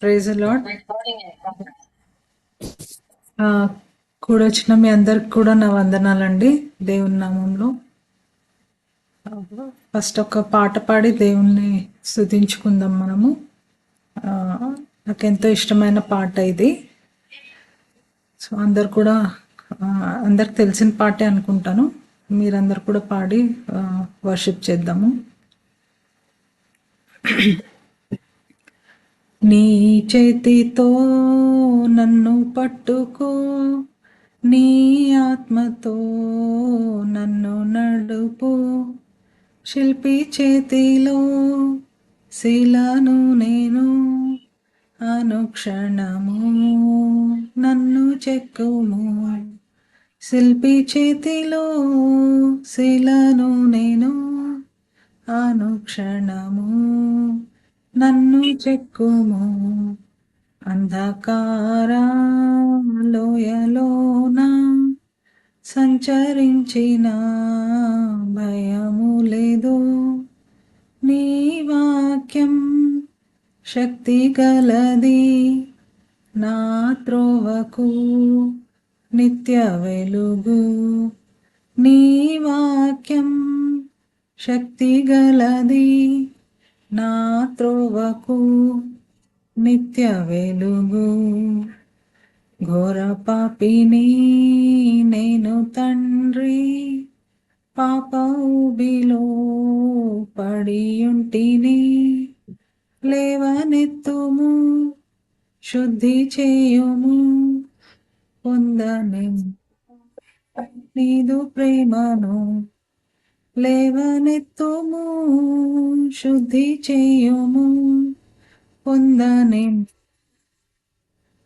Praise the lord. కూడొచ్చిన మీ అందరికి కూడా నా వందనాలండి దేవుని నామంలో. ఫస్ట్ ఒక పాట పాడి దేవుణ్ణి స్తుతించుకుందాం మనము. నాకెంతో ఇష్టమైన పాట ఇది. సో అందరు కూడా అందరికి తెలిసిన పాటే అనుకుంటాను. మీరందరు కూడా పాడి వర్షిప్ చేద్దాము. నీ చేతితో నన్ను పట్టుకో, నీ ఆత్మతో నన్ను నడుపు, శిల్పి చేతిలో శిలను నేను, అనుక్షణము నన్ను చెక్కుము. శిల్పి చేతిలో శిలను నేను, అనుక్షణము నన్ను చెక్కుము. అంధకార లోయలోన సంచరించిన భయము లేదు, నీ వాక్యం శక్తి గలది, నా త్రోవకు నిత్య వెలుగు. నీ వాక్యం శక్తి గలది, నా త్రోవకు నిత్య వెలుగు. ఘోర పాపిని నేను తండ్రి, పాప ఊబిలో పడియుంటిని, లేవనెత్తుము శుద్ధి చేయుము, పొందని నీదు ప్రేమను. లేవనెత్తుము శుద్ధి చేయుము, పొందని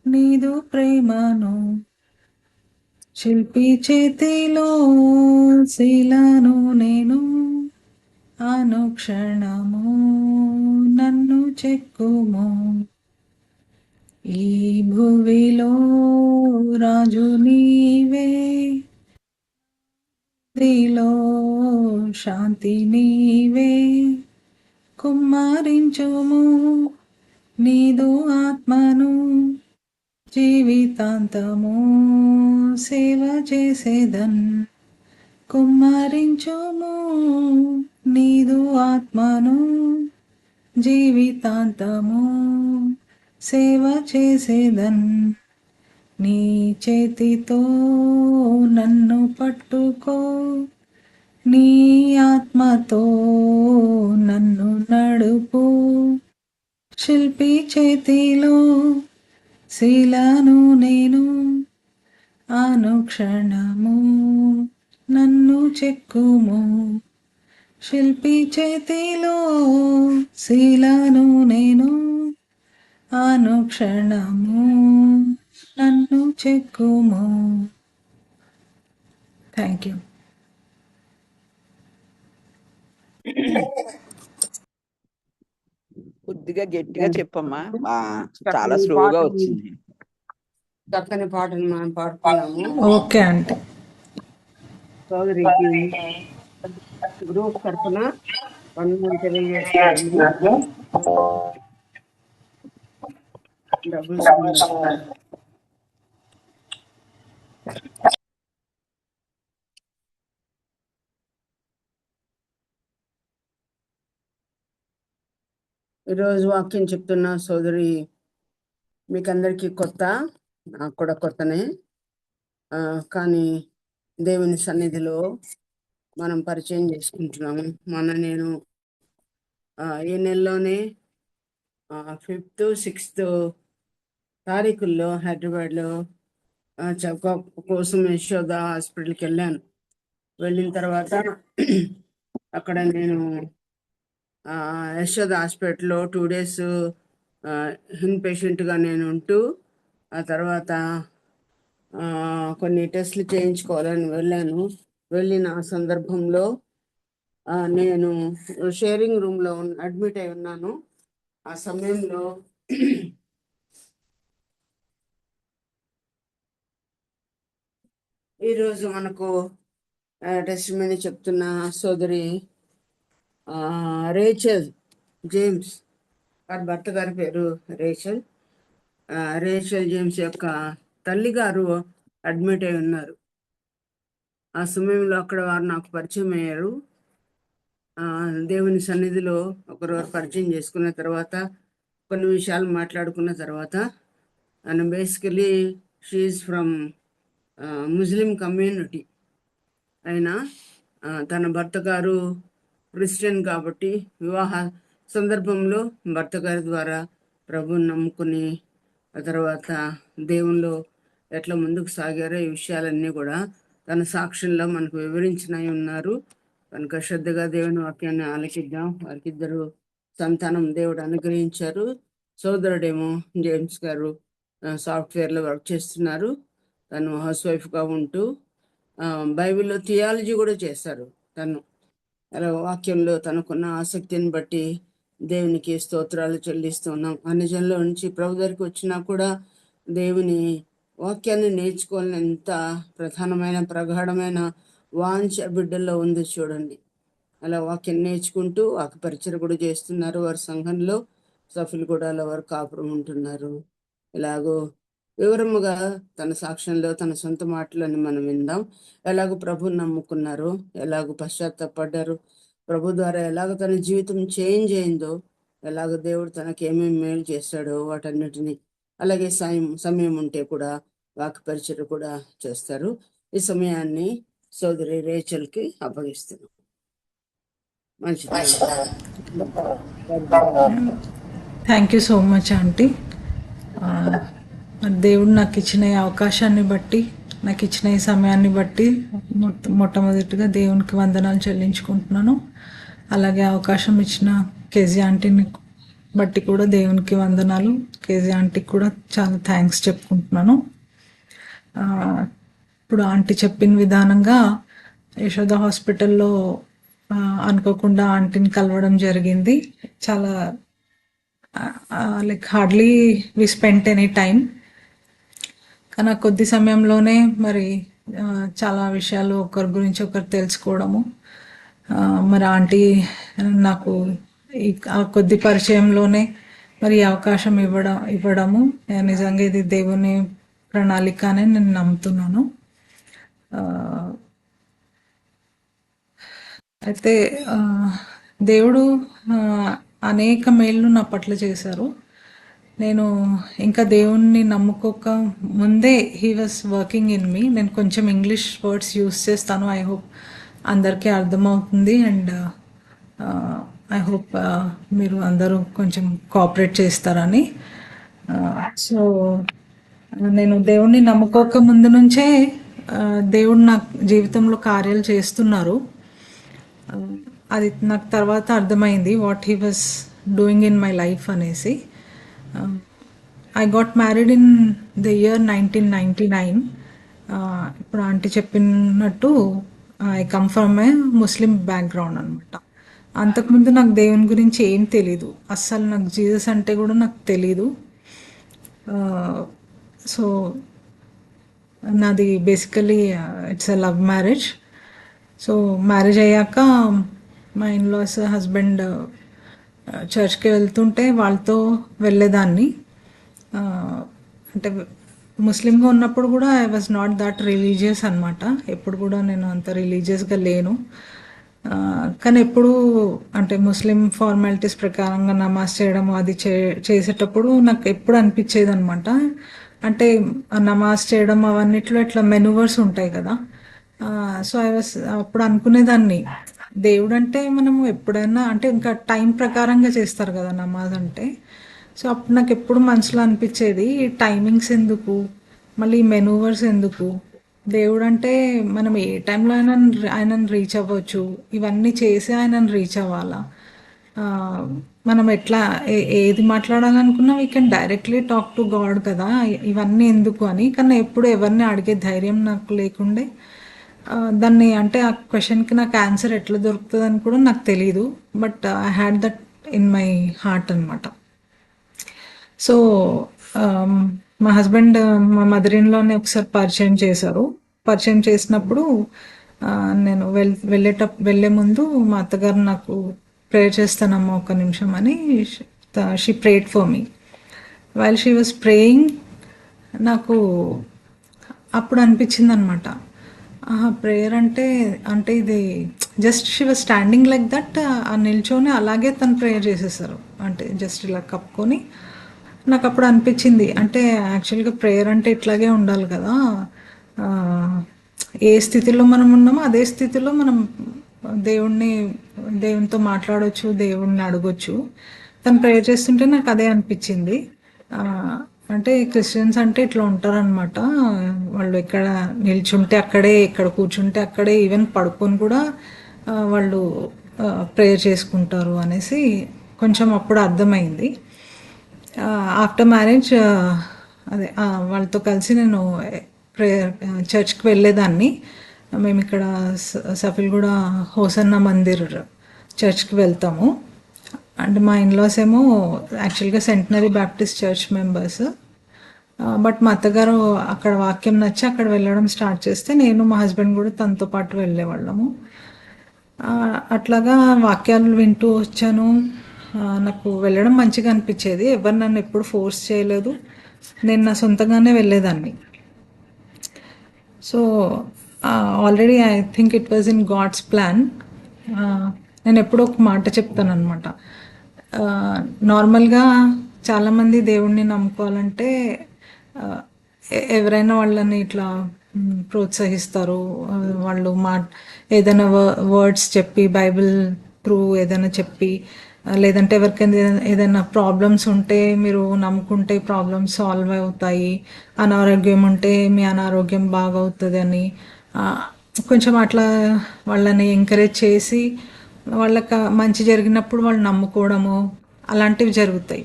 నీదు ప్రేమను. శిల్పి చేతిలో శిలను నేను, అనుక్షణము నన్ను చెక్కుము. ఈ భువిలో రాజు నీవే, దిలో శాంతి నీవే, కుమ్మరించుము నీదు ఆత్మను, జీవితాంతము సేవ చేసేదన్. కుమ్మరించుము నీదు ఆత్మను, జీవితాంతము సేవ చేసేదన్. నీ చేతితో నన్ను పట్టుకో, నీ ఆత్మతో నన్ను నడుపు, శిల్పి చేతిలో శిలను నేను, అనుక్షణము నన్ను చెక్కుము. శిల్పి చేతిలో శిలను నేను, అనుక్షణము నన్ను చెక్కుము. Thank you. కొద్దిగా గట్టిగా చెప్పమ్మా, చాలా స్లోగా వచ్చింది. చక్కని పాటలు మనం పాడుతున్నాము. ఓకే అంటే సోదరికి గ్రూప్ తరఫున వందనం తెలియజేస్తున్నాము. ఈరోజు వాక్యం చెప్తున్న సోదరి మీకందరికీ కొత్త, నాకు కూడా కొత్తనే. కానీ దేవుని సన్నిధిలో మనం పరిచయం చేసుకుంటున్నాము. నేను ఈ నెలలోనే 5th, 6th తారీఖుల్లో హైదరాబాద్లో చెకప్ కోసం యశోద హాస్పిటల్కి వెళ్ళాను. వెళ్ళిన తర్వాత అక్కడ నేను యశోద హాస్పిటల్లో 2 days ఇన్ పేషెంట్గా నేను ఉంటూ, ఆ తర్వాత కొన్ని టెస్టులు చేయించుకోవాలని వెళ్ళాను. వెళ్ళిన సందర్భంలో నేను షేరింగ్ రూమ్లో అడ్మిట్ అయి ఉన్నాను. ఆ సమయంలో ఈరోజు మనకు టెస్ట్ మీద చెప్తున్న సోదరి రేచల్ జేమ్స్, వారి భర్త గారి పేరు రేచల్. రేచల్ జేమ్స్ యొక్క తల్లి గారు అడ్మిట్ అయి ఉన్నారు. ఆ సమయంలో అక్కడ వారు నాకు పరిచయం అయ్యారు. దేవుని సన్నిధిలో ఒకరోజు పరిచయం చేసుకున్న తర్వాత కొన్ని విషయాలు మాట్లాడుకున్న తర్వాత and basically she's from Muslim community అయినా తన భర్త గారు క్రిస్టియన్ కాబట్టి వివాహ సందర్భంలో భర్త గారి ద్వారా ప్రభువుని నమ్ముకుని ఆ తర్వాత దేవునిలో ఎట్లా ముందుకు సాగారో ఈ విషయాలన్నీ కూడా తన సాక్ష్యంలో మనకు వివరించినవి ఉన్నారు. కనుక శ్రద్ధగా దేవుని వాక్యాన్ని ఆలకిద్దాం. వారికి ఇద్దరు సంతానం దేవుడు అనుగ్రహించారు. సోదరుడేమో జేమ్స్ గారు సాఫ్ట్వేర్లో వర్క్ చేస్తున్నారు. తను హౌస్ వైఫ్గా ఉంటూ బైబిల్లో థియాలజీ కూడా చేశారు. తను అలా వాక్యంలో తనకున్న ఆసక్తిని బట్టి దేవునికి స్తోత్రాలు చెల్లిస్తున్నాం. అన్ని జనుల నుంచి ప్రభు దగ్గరికి వచ్చినా కూడా దేవుని వాక్యాన్ని నేర్చుకోవాలని ఎంత ప్రధానమైన ప్రగాఢమైన వాంఛ బిడ్డల్లో ఉంది చూడండి. అలా వాక్యం నేర్చుకుంటూ వాక్య పరిచయం కూడా చేస్తున్నారు. వారి సంఘంలో సఫిల్గూడలో వారు కాపురం ఉంటున్నారు. ఇలాగో వివరముగా తన సాక్ష్యంలో తన సొంత మాటలని మనం విందాం. ఎలాగో ప్రభుని నమ్ముకున్నారు, ఎలాగో పశ్చాత్తాపడ్డారు, ప్రభు ద్వారా ఎలాగో తన జీవితం చేంజ్ అయిందో, ఎలాగో దేవుడు తనకి ఏమేమి మేలు చేశాడో వాటన్నిటిని, అలాగే సమయం ఉంటే కూడా వాక్య పరిచయం కూడా చేస్తారు. ఈ సమయాన్ని సోదరి రేచల్కి అప్పగిస్తున్నాం. మంచిది. Thank you so much aunty. దేవుడు నాకు ఇచ్చిన ఈ అవకాశాన్ని బట్టి, నాకు ఇచ్చిన ఈ సమయాన్ని బట్టి మొట్టమొదటిగా దేవునికి వందనాలు చెల్లించుకుంటున్నాను. అలాగే అవకాశం ఇచ్చిన కేజీ ఆంటీని బట్టి కూడా దేవునికి వందనాలు. కేజీ ఆంటీకి కూడా చాలా థ్యాంక్స్ చెప్పుకుంటున్నాను. ఇప్పుడు ఆంటీ చెప్పిన విధానంగా యశోద హాస్పిటల్లో అనుకోకుండా ఆంటీని కలవడం జరిగింది. చాలా like hardly we spent any time. కానీ కొద్ది సమయంలోనే మరి చాలా విషయాలు ఒకరి గురించి ఒకరు తెలుసుకోవడము, మరి ఆంటీ నాకు ఆ కొద్ది పరిచయంలోనే మరి అవకాశం ఇవ్వడము నిజంగా ఇది దేవుని ప్రణాళిక అని నేను నమ్ముతున్నాను. అయితే దేవుడు అనేక మేళ్ళు నా పట్ల చేశారు. నేను ఇంకా దేవుణ్ణి నమ్ముకోక ముందే he was working in me. నేను కొంచెం ఇంగ్లీష్ వర్డ్స్ యూస్ చేస్తాను. ఐ హోప్ అందరికీ అర్థమవుతుంది. అండ్ ఐ హోప్ మీరు అందరూ కొంచెం కోఆపరేట్ చేస్తారని. సో నేను దేవుణ్ణి నమ్ముకోక ముందు నుంచే దేవుడు నా జీవితంలో కార్యాలు చేస్తున్నారు. అది నాకు తర్వాత అర్థమైంది what he was doing in my life అనేసి. I got married in the year 1999. ఇప్పుడు ఆంటీ చెప్పినట్టు I come from a Muslim background అనమాట. అంతకుముందు నాకు దేవుని గురించి ఏం తెలీదు, అస్సలు నాకు జీసస్ అంటే కూడా నాకు తెలీదు. సో నాది basically it's a love marriage. So marriage అయ్యాక మా ఇన్లాస్ హస్బెండ్ చర్చ్కి వెళ్తుంటే వాళ్ళతో వెళ్ళేదాన్ని. అంటే ముస్లింగా ఉన్నప్పుడు కూడా I was not that religious అనమాట. ఎప్పుడు కూడా నేను అంత రిలీజియస్గా లేను. కానీ ఎప్పుడు అంటే ముస్లిం ఫార్మాలిటీస్ ప్రకారంగా నమాజ్ చేయడం అది చేసేటప్పుడు నాకు ఎప్పుడు అనిపించేది అనమాట, అంటే నమాజ్ చేయడం అవన్నిట్లో ఇట్లా మెనూవర్స్ ఉంటాయి కదా. సో ఐ వాస్ అప్పుడు అనుకునేదాన్ని, దేవుడు అంటే మనము ఎప్పుడైనా అంటే ఇంకా టైం ప్రకారంగా చేస్తారు కదా నమాజ్ అంటే. సో అప్పుడు నాకు ఎప్పుడు మనసులో అనిపించేది, టైమింగ్స్ ఎందుకు, మళ్ళీ మెనూవర్స్ ఎందుకు, దేవుడు అంటే మనం ఏ టైంలో అయినా ఆయనను రీచ్ అవ్వచ్చు, ఇవన్నీ చేసి ఆయనను రీచ్ అవ్వాలా. మనం ఎట్లా ఏది మాట్లాడాలనుకున్నా we can directly talk to God కదా, ఇవన్నీ ఎందుకు అని. కానీ ఎప్పుడు ఎవరిని అడిగే ధైర్యం నాకు లేకుండే. దాన్ని అంటే ఆ క్వశ్చన్కి నాకు ఆన్సర్ ఎట్లా దొరుకుతుంది అని కూడా నాకు తెలీదు. But I had that in my heart అనమాట. సో మా హస్బెండ్ మా మదర్ ఇన్ లాని ఒకసారి పరిచయం చేశారు. పరిచయం చేసినప్పుడు నేను వెళ్ళే ముందు మా అత్తగారు నాకు ప్రేయర్ చేస్తానమ్మా ఒక నిమిషం అని she prayed for me. While she was praying నాకు అప్పుడు అనిపించింది అనమాట, ప్రేయర్ అంటే అంటే ఇది just she was standing like that, ఆ నిల్చొని అలాగే తను ప్రేయర్ చేసేసారు, అంటే జస్ట్ ఇలా కప్పుకొని. నాకు అప్పుడు అనిపించింది, అంటే యాక్చువల్గా ప్రేయర్ అంటే ఇట్లాగే ఉండాలి కదా, ఆ, ఏ స్థితిలో మనం ఉన్నామో అదే స్థితిలో మనం దేవుణ్ణి దేవునితో మాట్లాడవచ్చు, దేవుణ్ణి అడగొచ్చు. తను ప్రేయర్ చేస్తుంటే నాకు అదే అనిపించింది. ఆ, అంటే క్రిస్టియన్స్ అంటే ఇట్లా ఉంటారనమాట, వాళ్ళు ఎక్కడ నిల్చుంటే అక్కడే, ఎక్కడ కూర్చుంటే అక్కడే, ఈవెన్ పడుకొని కూడా వాళ్ళు ప్రేయర్ చేసుకుంటారు అనేసి కొంచెం అప్పుడు అర్థమైంది. ఆఫ్టర్ మ్యారేజ్ అదే వాళ్ళతో కలిసి నేను ప్రేయర్ చర్చ్కి వెళ్ళేదాన్ని. మేము ఇక్కడ సఫిల్గూడ హోసన్న మందిర్ చర్చ్కి వెళ్తాము. అండ్ మా ఇన్లాస్ ఏమో యాక్చువల్గా centenary Baptist church members. But మా అత్తగారు అక్కడ వాక్యం నచ్చి అక్కడ వెళ్ళడం స్టార్ట్ చేస్తే నేను మా హస్బెండ్ కూడా తనతో పాటు వెళ్ళేవాళ్ళము. అట్లాగా వాక్యాలు వింటూ వచ్చాను. నాకు వెళ్ళడం మంచిగా అనిపించేది, ఎవరు నన్ను ఎప్పుడు ఫోర్స్ చేయలేదు, నేను నా సొంతంగానే వెళ్ళేదాన్ని. So already I think it was in God's plan. నేను ఎప్పుడూ ఒక మాట చెప్తాను అనమాట. నార్మల్గా చాలామంది దేవుణ్ణి నమ్ముకోవాలంటే ఎవరైనా వాళ్ళని ఇట్లా ప్రోత్సహిస్తారు. వాళ్ళు ఏదైనా వర్డ్స్ చెప్పి, బైబిల్ త్రూ ఏదైనా చెప్పి, లేదంటే ఎవరికైనా ఏదైనా ప్రాబ్లమ్స్ ఉంటే మీరు నమ్ముకుంటే ప్రాబ్లమ్స్ సాల్వ్ అవుతాయి, అనారోగ్యం ఉంటే మీ అనారోగ్యం బాగవుతుంది అని కొంచెం అట్లా వాళ్ళని ఎంకరేజ్ చేసి, వాళ్ళకి మంచి జరిగినప్పుడు వాళ్ళు నమ్ముకోవడము అలాంటివి జరుగుతాయి.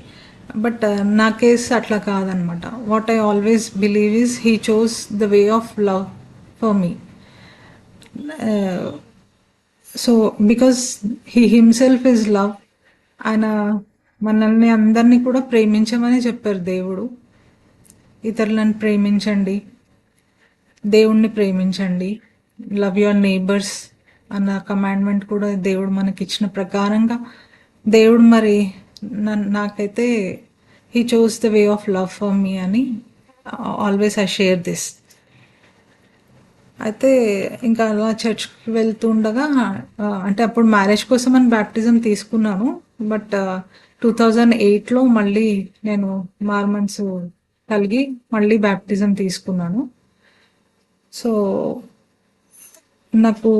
బట్ నా కేసు అట్లా కాదనమాట. What I always believe is he chose the way of love for me. So because he himself is love. ఆయన మనల్ని అందరినీ కూడా ప్రేమించమని చెప్పారు దేవుడు. ఇతరులను ప్రేమించండి, దేవుణ్ణి ప్రేమించండి, లవ్ యువర్ నేబర్స్ అన్న కమాండ్మెంట్ కూడా దేవుడు మనకి ఇచ్చిన ప్రకారంగా దేవుడు మరి నాకైతే he chose the way of love for me అని ఆల్వేస్ ఐ షేర్ దిస్. అయితే ఇంకా అలా చర్చ్కి వెళ్తుండగా అంటే అప్పుడు మ్యారేజ్ కోసం అని బ్యాప్టిజం తీసుకున్నాను. బట్ 2008లో మళ్ళీ నేను మార్మన్స్ కలిగి మళ్ళీ బ్యాప్టిజం తీసుకున్నాను. సో నాకు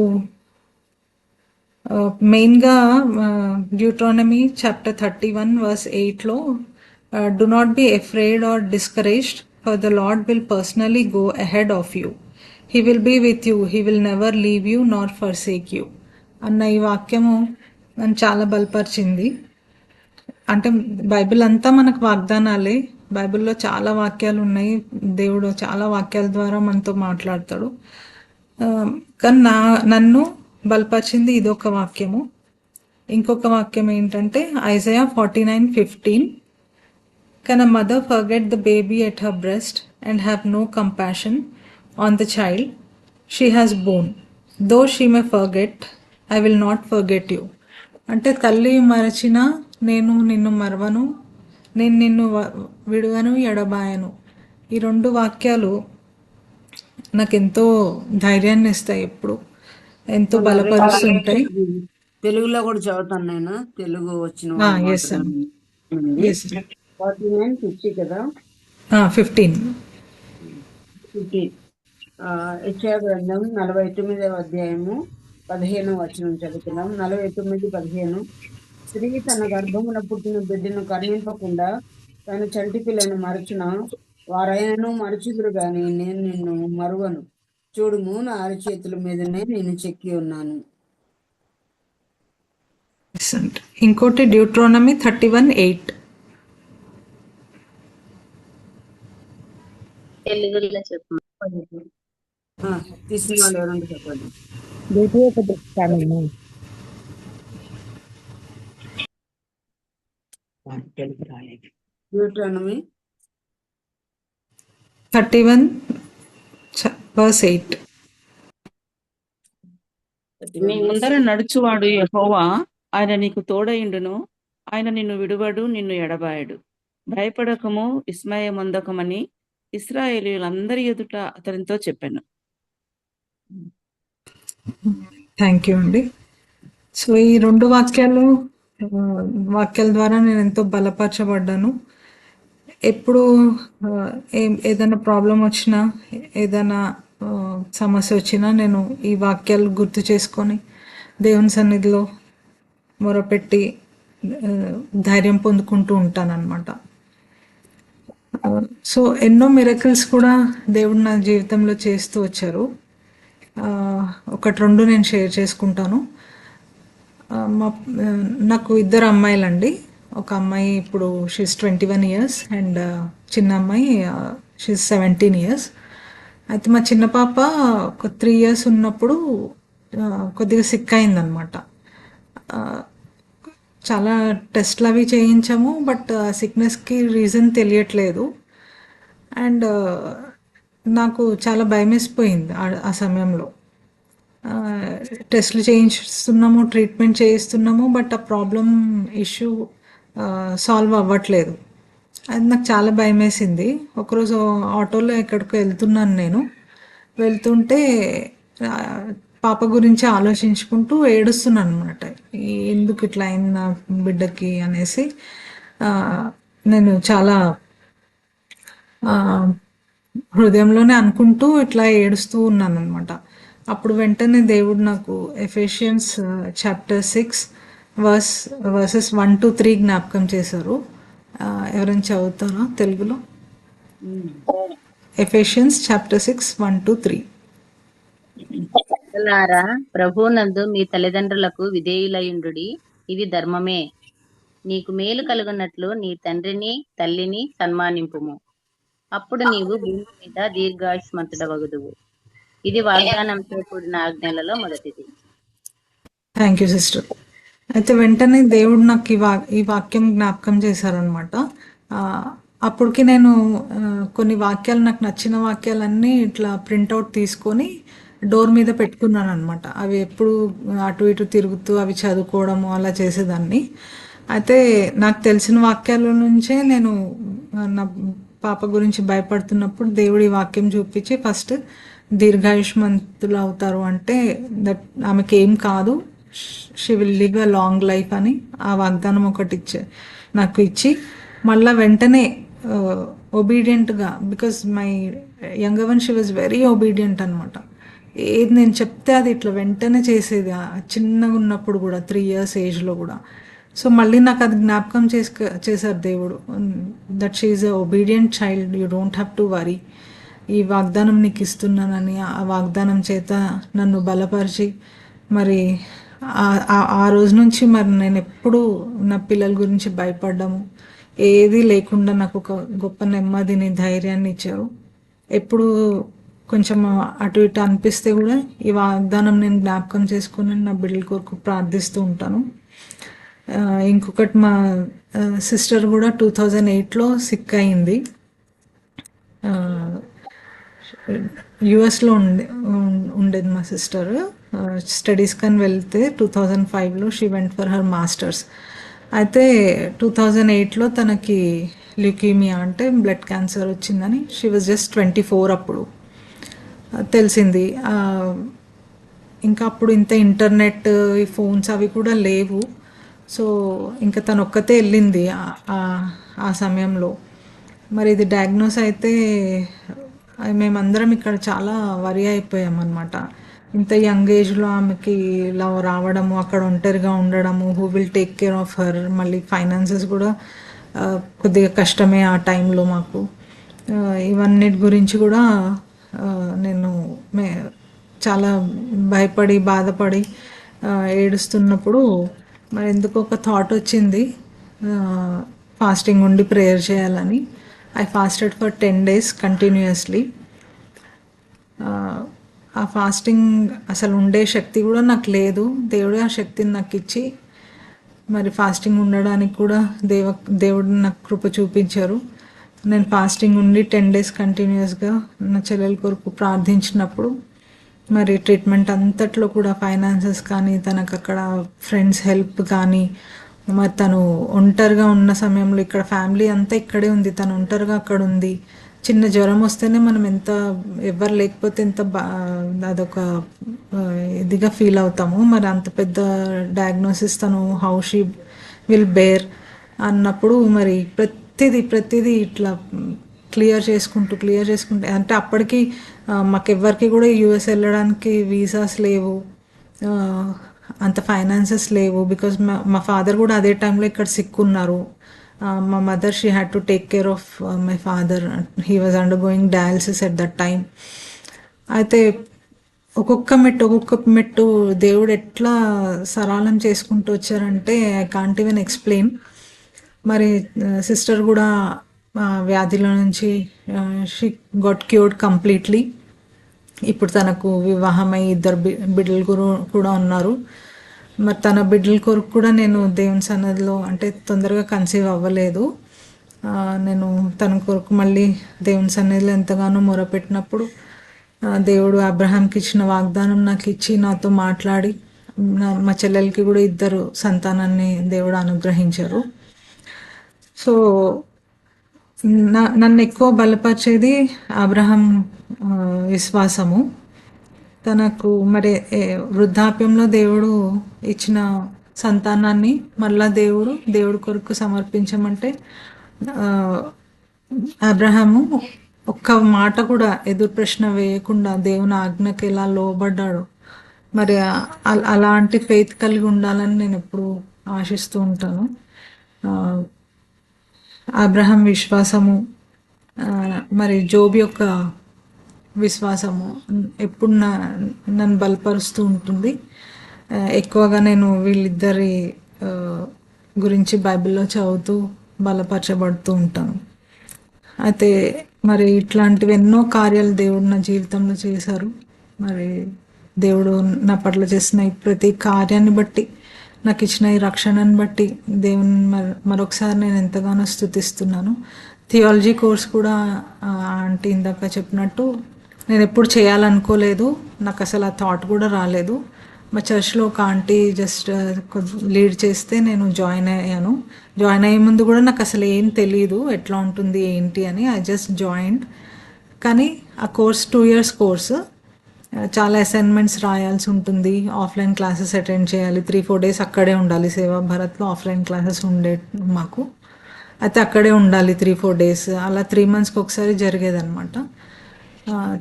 మెయిన్గా డ్యూట్రానమీ చాప్టర్ 31:8లో do not be afraid or discouraged, for the lord will personally go ahead of you, he will be with you, he will never leave you nor forsake you అన్న ఈ వాక్యము నన్ను చాలా బలపరిచింది. అంటే Bible అంతా మనకు వాగ్దానాలే, బైబిల్లో చాలా వాక్యాలు ఉన్నాయి, దేవుడు చాలా వాక్యాల ద్వారా మనతో మాట్లాడతాడు. కానీ నన్ను బలపరిచింది ఇదొక వాక్యము. ఇంకొక వాక్యం ఏంటంటే Isaiah 49:15, can a mother forget the baby at her breast and have no compassion on the child she has borne, though she may forget, I will not forget you. అంటే తల్లి మరచినా నేను నిన్ను మరవను, నేను నిన్ను విడువను, ఎడబాయను. ఈ రెండు వాక్యాలు నాకెంతో ధైర్యాన్ని ఇస్తాయి, ఎప్పుడు ఎంతో బలపరుస్తుంటాయి. తెలుగులో కూడా చదువుతాను నేను, తెలుగు వచ్చిన వాళ్ళు ఎస్ సార్, మాత్రమే. Yes sir. 49:50 కదా, 15. 50. యెషయా గ్రంథం 49వ అధ్యాయము 15వ వచనం చదువుతున్నాం. 49:15. స్త్రీ తన గర్భమున పుట్టిన బిడ్డను కరుణింపకుండా తన చంటి పిల్లను మరచున వారైనను మరచుదురు గాని నేను నిన్ను మరువను, చూడుము నా అరచేతుల మీదనే నేను చెక్కి ఉన్నాను. ఇంకోటి డ్యూట్రానమీ 31:8. తెలుగులో చెప్పు. తీసిన వాళ్ళు ఎవరంటే చెప్పండి. డ్యూట్రానమీ 31:8. నీ ముందర నడుచువాడు యెహోవా, ఆయన నీకు తోడయుండును, ఆయన నిన్ను విడువడు, నిన్ను ఎడబాయడు. భయపడకము, విస్మయమొందకమని ఇశ్రాయేలీయులందరి ఎదుట అతనితో చెప్పాను. థ్యాంక్ యూ అండి. సో ఈ 2 వాక్యాల ద్వారా నేను ఎంతో బలపరచబడ్డాను. ఎప్పుడు ఏదైనా ప్రాబ్లం వచ్చినా, ఏదైనా సమస్య వచ్చినా నేను ఈ వాక్యాలు గుర్తు చేసుకొని దేవుని సన్నిధిలో మొరపెట్టి ధైర్యం పొందుకుంటూ ఉంటానన్నమాట. సో ఎన్నో మిరకిల్స్ కూడా దేవుడు నా జీవితంలో చేస్తూ వచ్చారు. 1-2 నేను షేర్ చేసుకుంటాను. నాకు 2 అమ్మాయిలండి. ఒక అమ్మాయి ఇప్పుడు షీస్ 21 years అండ్ చిన్న అమ్మాయి షీస్ 17 years. అయితే మా చిన్న పాప ఒక 3 years ఉన్నప్పుడు కొద్దిగా సిక్ అయిందనమాట. చాలా టెస్ట్లు అవి చేయించాము, బట్ సిక్నెస్కి రీజన్ తెలియట్లేదు. అండ్ నాకు చాలా భయమేసిపోయింది ఆ సమయంలో. టెస్ట్లు చేయిస్తున్నాము, ట్రీట్మెంట్ చేయిస్తున్నాము, బట్ ఆ ప్రాబ్లం ఇష్యూ సాల్వ్ అవ్వట్లేదు. అది నాకు చాలా భయం వేసింది. ఒకరోజు ఆటోలో ఎక్కడికో వెళ్తున్నాను నేను. వెళ్తుంటే పాప గురించి ఆలోచించుకుంటూ ఏడుస్తున్నాను అనమాట. ఎందుకు ఇట్లా అయింది నా బిడ్డకి అనేసి నేను చాలా హృదయంలోనే అనుకుంటూ ఇట్లా ఏడుస్తూ ఉన్నాను అనమాట. అప్పుడు వెంటనే దేవుడు నాకు ఎఫెషియన్స్ చాప్టర్ 6 verses 1-3 జ్ఞాపకం చేశారు. ఎవరైనా చదువుతారా తెలుగులో? Ephesians chapter 6 1-3. పిల్లలారా, ప్రభువునందు మీ తల్లిదండ్రులకు విధేయులయుండుడి, ఇది ధర్మమే. నీకు మేలు కలుగునట్లు నీ తండ్రిని తల్లిని సన్మానింపుము, అప్పుడు నీవు భూమి మీద దీర్ఘాయుష్మంతుడవగుదువు. ఇది వాగ్దానంతో కూడిన ఆజ్ఞలలో మొదటిది. Thank you sister. అయితే వెంటనే దేవుడు నాకు ఈ వాక్యం జ్ఞాపకం చేశారనమాట. అప్పటికి నేను కొన్ని వాక్యాలు, నాకు నచ్చిన వాక్యాలన్నీ ఇట్లా ప్రింట్అవుట్ తీసుకొని డోర్ మీద పెట్టుకున్నాను అనమాట. అవి ఎప్పుడు అటు ఇటు తిరుగుతూ అవి చదువుకోవడము అలా చేసేదాన్ని. అయితే నాకు తెలిసిన వాక్యాల నుంచే నేను నా పాప గురించి భయపడుతున్నప్పుడు దేవుడు ఈ వాక్యం చూపించి, ఫస్ట్ దీర్ఘాయుష్మంతులు అవుతారు అంటే దట్ ఆమెకి ఏం కాదు, she will live a long life అని ఆ వాగ్దానం ఒకటి నాకు ఇచ్చి, మళ్ళీ వెంటనే ఒబీడియంట్గా, because my younger one she was very obedient అనమాట. ఏది నేను చెప్తే అది ఇట్లా వెంటనే చేసేది, చిన్నగా ఉన్నప్పుడు కూడా 3 years ఏజ్లో కూడా. సో మళ్ళీ నాకు అది జ్ఞాపకం చేశారు దేవుడు, that she is a obedient child, you don't have to worry, ఈ వాగ్దానం నీకు ఇస్తున్నానని. ఆ వాగ్దానం చేత నన్ను బలపరిచి, మరి ఆ రోజు నుంచి మరి నేను ఎప్పుడూ నా పిల్లల గురించి భయపడ్డాము ఏది లేకుండా నాకు ఒక గొప్ప నెమ్మదిని, ధైర్యాన్ని ఇచ్చారు. ఎప్పుడు కొంచెం అటు ఇటు అనిపిస్తే కూడా ఈ వాగ్దానం నేను జ్ఞాపకం చేసుకుని నా బిడ్డల కొరకు ప్రార్థిస్తూ ఉంటాను. ఇంకొకటి, మా సిస్టర్ కూడా 2008లో సిక్ అయింది. యుఎస్లో ఉండేది మా సిస్టర్. స్టడీస్ కానీ వెళ్తే 2005లో she went for her masters. అయితే 2008లో తనకి ల్యూకీమియా అంటే బ్లడ్ క్యాన్సర్ వచ్చిందని. షీ వాజ్ జస్ట్ 24 అప్పుడు తెలిసింది. ఇంకా అప్పుడు ఇంత ఇంటర్నెట్, ఈ ఫోన్స్ అవి కూడా లేవు. సో ఇంకా తను ఒక్కతే వెళ్ళింది ఆ సమయంలో. మరి ఇది డయాగ్నోస్ అయితే మేమందరం ఇక్కడ చాలా వరి అయిపోయామన్నమాట. ఇంత యంగ్ ఏజ్లో ఆమెకి ఇలా రావడము, అక్కడ ఒంటరిగా ఉండడము, who will take care of her, మళ్ళీ ఫైనాన్సెస్ కూడా కొద్దిగా కష్టమే ఆ టైంలో మాకు. ఇవన్నిటి గురించి కూడా నేను చాలా భయపడి, బాధపడి ఏడుస్తున్నప్పుడు మరి ఎందుకు ఒక థాట్ వచ్చింది, ఫాస్టింగ్ ఉండి ప్రేయర్ చేయాలని. I fasted for 10 days continuously. ఆ ఫాస్టింగ్ అసలు ఉండే శక్తి కూడా నాకు లేదు. దేవుడే ఆ శక్తిని నాకు ఇచ్చి మరి ఫాస్టింగ్ ఉండడానికి కూడా దేవుడు నాకు కృప చూపించారు. నేను ఫాస్టింగ్ ఉండి 10 days కంటిన్యూస్గా నా చెల్లెల కొరకు ప్రార్థించినప్పుడు మరి ట్రీట్మెంట్ అంతట్లో కూడా ఫైనాన్సెస్ కానీ, తనకు అక్కడ ఫ్రెండ్స్ హెల్ప్ కానీ, మరి తను ఒంటరిగా ఉన్న సమయంలో ఇక్కడ ఫ్యామిలీ అంతా ఇక్కడే ఉంది, తను ఒంటరిగా అక్కడ ఉంది. చిన్న జ్వరం వస్తేనే మనం ఎంత ఎవరు లేకపోతే ఎంత అదొక ఆ, ఇదిగా ఫీల్ అవుతాము. మరి అంత పెద్ద డయాగ్నోసిస్ తను హౌ షీ విల్ బేర్ అన్నప్పుడు మరి ప్రతిదీ ఇట్లా క్లియర్ చేసుకుంటూ అంటే అప్పటికి మాకెవ్వరికి కూడా యూఎస్ వెళ్ళడానికి వీసాస్ లేవు, ఆ, అంత ఫైనాన్సెస్ లేవు. బికాజ్ మా ఫాదర్ కూడా అదే టైంలో ఇక్కడ సిక్ ఉన్నారు. మా mother she had to take care of my father, he was under going dialysis at that time. అయితే ఒక్కొక్క మెట్టు దేవుడు ఎట్లా సరళం చేసుకుంటూ వచ్చారంటే ఐ కాంట్ ఈవెన్ ఎక్స్ప్లెయిన్. మరి సిస్టర్ కూడా వ్యాధిలో నుంచి షీ గాట్ క్యూర్డ్ కంప్లీట్లీ. ఇప్పుడు తనకు వివాహమై 2 బిడ్డలు కూడా ఉన్నారు. మరి తన బిడ్డల కొరకు కూడా నేను దేవుని సన్నదిలో అంటే తొందరగా కన్సీవ్ అవ్వలేదు. నేను తన కొరకు మళ్ళీ దేవుని సన్నిధిలో ఎంతగానో మొరపెట్టినప్పుడు దేవుడు అబ్రహాంకి ఇచ్చిన వాగ్దానం నాకు ఇచ్చి నాతో మాట్లాడి మా చెల్లెలకి కూడా 2 సంతానాన్ని దేవుడు అనుగ్రహించారు. సో నన్ను ఎక్కువ బలపరిచేది అబ్రహాం విశ్వాసము. తనకు మరి వృద్ధాప్యంలో దేవుడు ఇచ్చిన సంతానాన్ని మళ్ళా దేవుడు కొరకు సమర్పించమంటే అబ్రహాము ఒక్క మాట కూడా ఎదురు ప్రశ్న వేయకుండా దేవుని ఆజ్ఞకి ఎలా లోబడ్డాడు. మరి అలాంటి ఫెయిత్ కలిగి ఉండాలని నేను ఎప్పుడు ఆశిస్తూ ఉంటాను. అబ్రహాం విశ్వాసము, మరి జోబు యొక్క విశ్వాసము ఎప్పుడు నన్ను బలపరుస్తూ ఉంటుంది. ఎక్కువగా నేను వీళ్ళిద్దరి గురించి బైబిల్లో చదువుతూ బలపరచబడుతూ ఉంటాను. అయితే మరి ఇట్లాంటివి ఎన్నో కార్యాలు దేవుడు నా జీవితంలో చేశారు. మరి దేవుడు నా పట్ల చేసిన ప్రతి కార్యాన్ని బట్టి, నాకు ఇచ్చిన ఈ రక్షణను బట్టి దేవుని మరొకసారి నేను ఎంతగానో స్తుతిస్తున్నాను. థియాలజీ కోర్స్ కూడా ఆంటీ ఇందాక చెప్పినట్టు నేను ఎప్పుడు చేయాలనుకోలేదు, నాకు అసలు ఆ థాట్ కూడా రాలేదు. మా చర్చ్లో ఒక ఆంటీ జస్ట్ లీడ్ చేస్తే నేను జాయిన్ అయ్యాను. జాయిన్ అయ్యే ముందు కూడా నాకు అసలు ఏం తెలియదు ఎట్లా ఉంటుంది ఏంటి అని. I just joined. కానీ ఆ కోర్స్ 2 years కోర్సు, చాలా అసైన్మెంట్స్ రాయాల్సి ఉంటుంది, ఆఫ్లైన్ క్లాసెస్ అటెండ్ చేయాలి, 3-4 days అక్కడే ఉండాలి. సేవా భారత్లో ఆఫ్లైన్ క్లాసెస్ ఉండే మాకు, అయితే అక్కడే ఉండాలి 3-4 days. అలా 3 monthsకి ఒకసారి జరిగేదన్నమాట.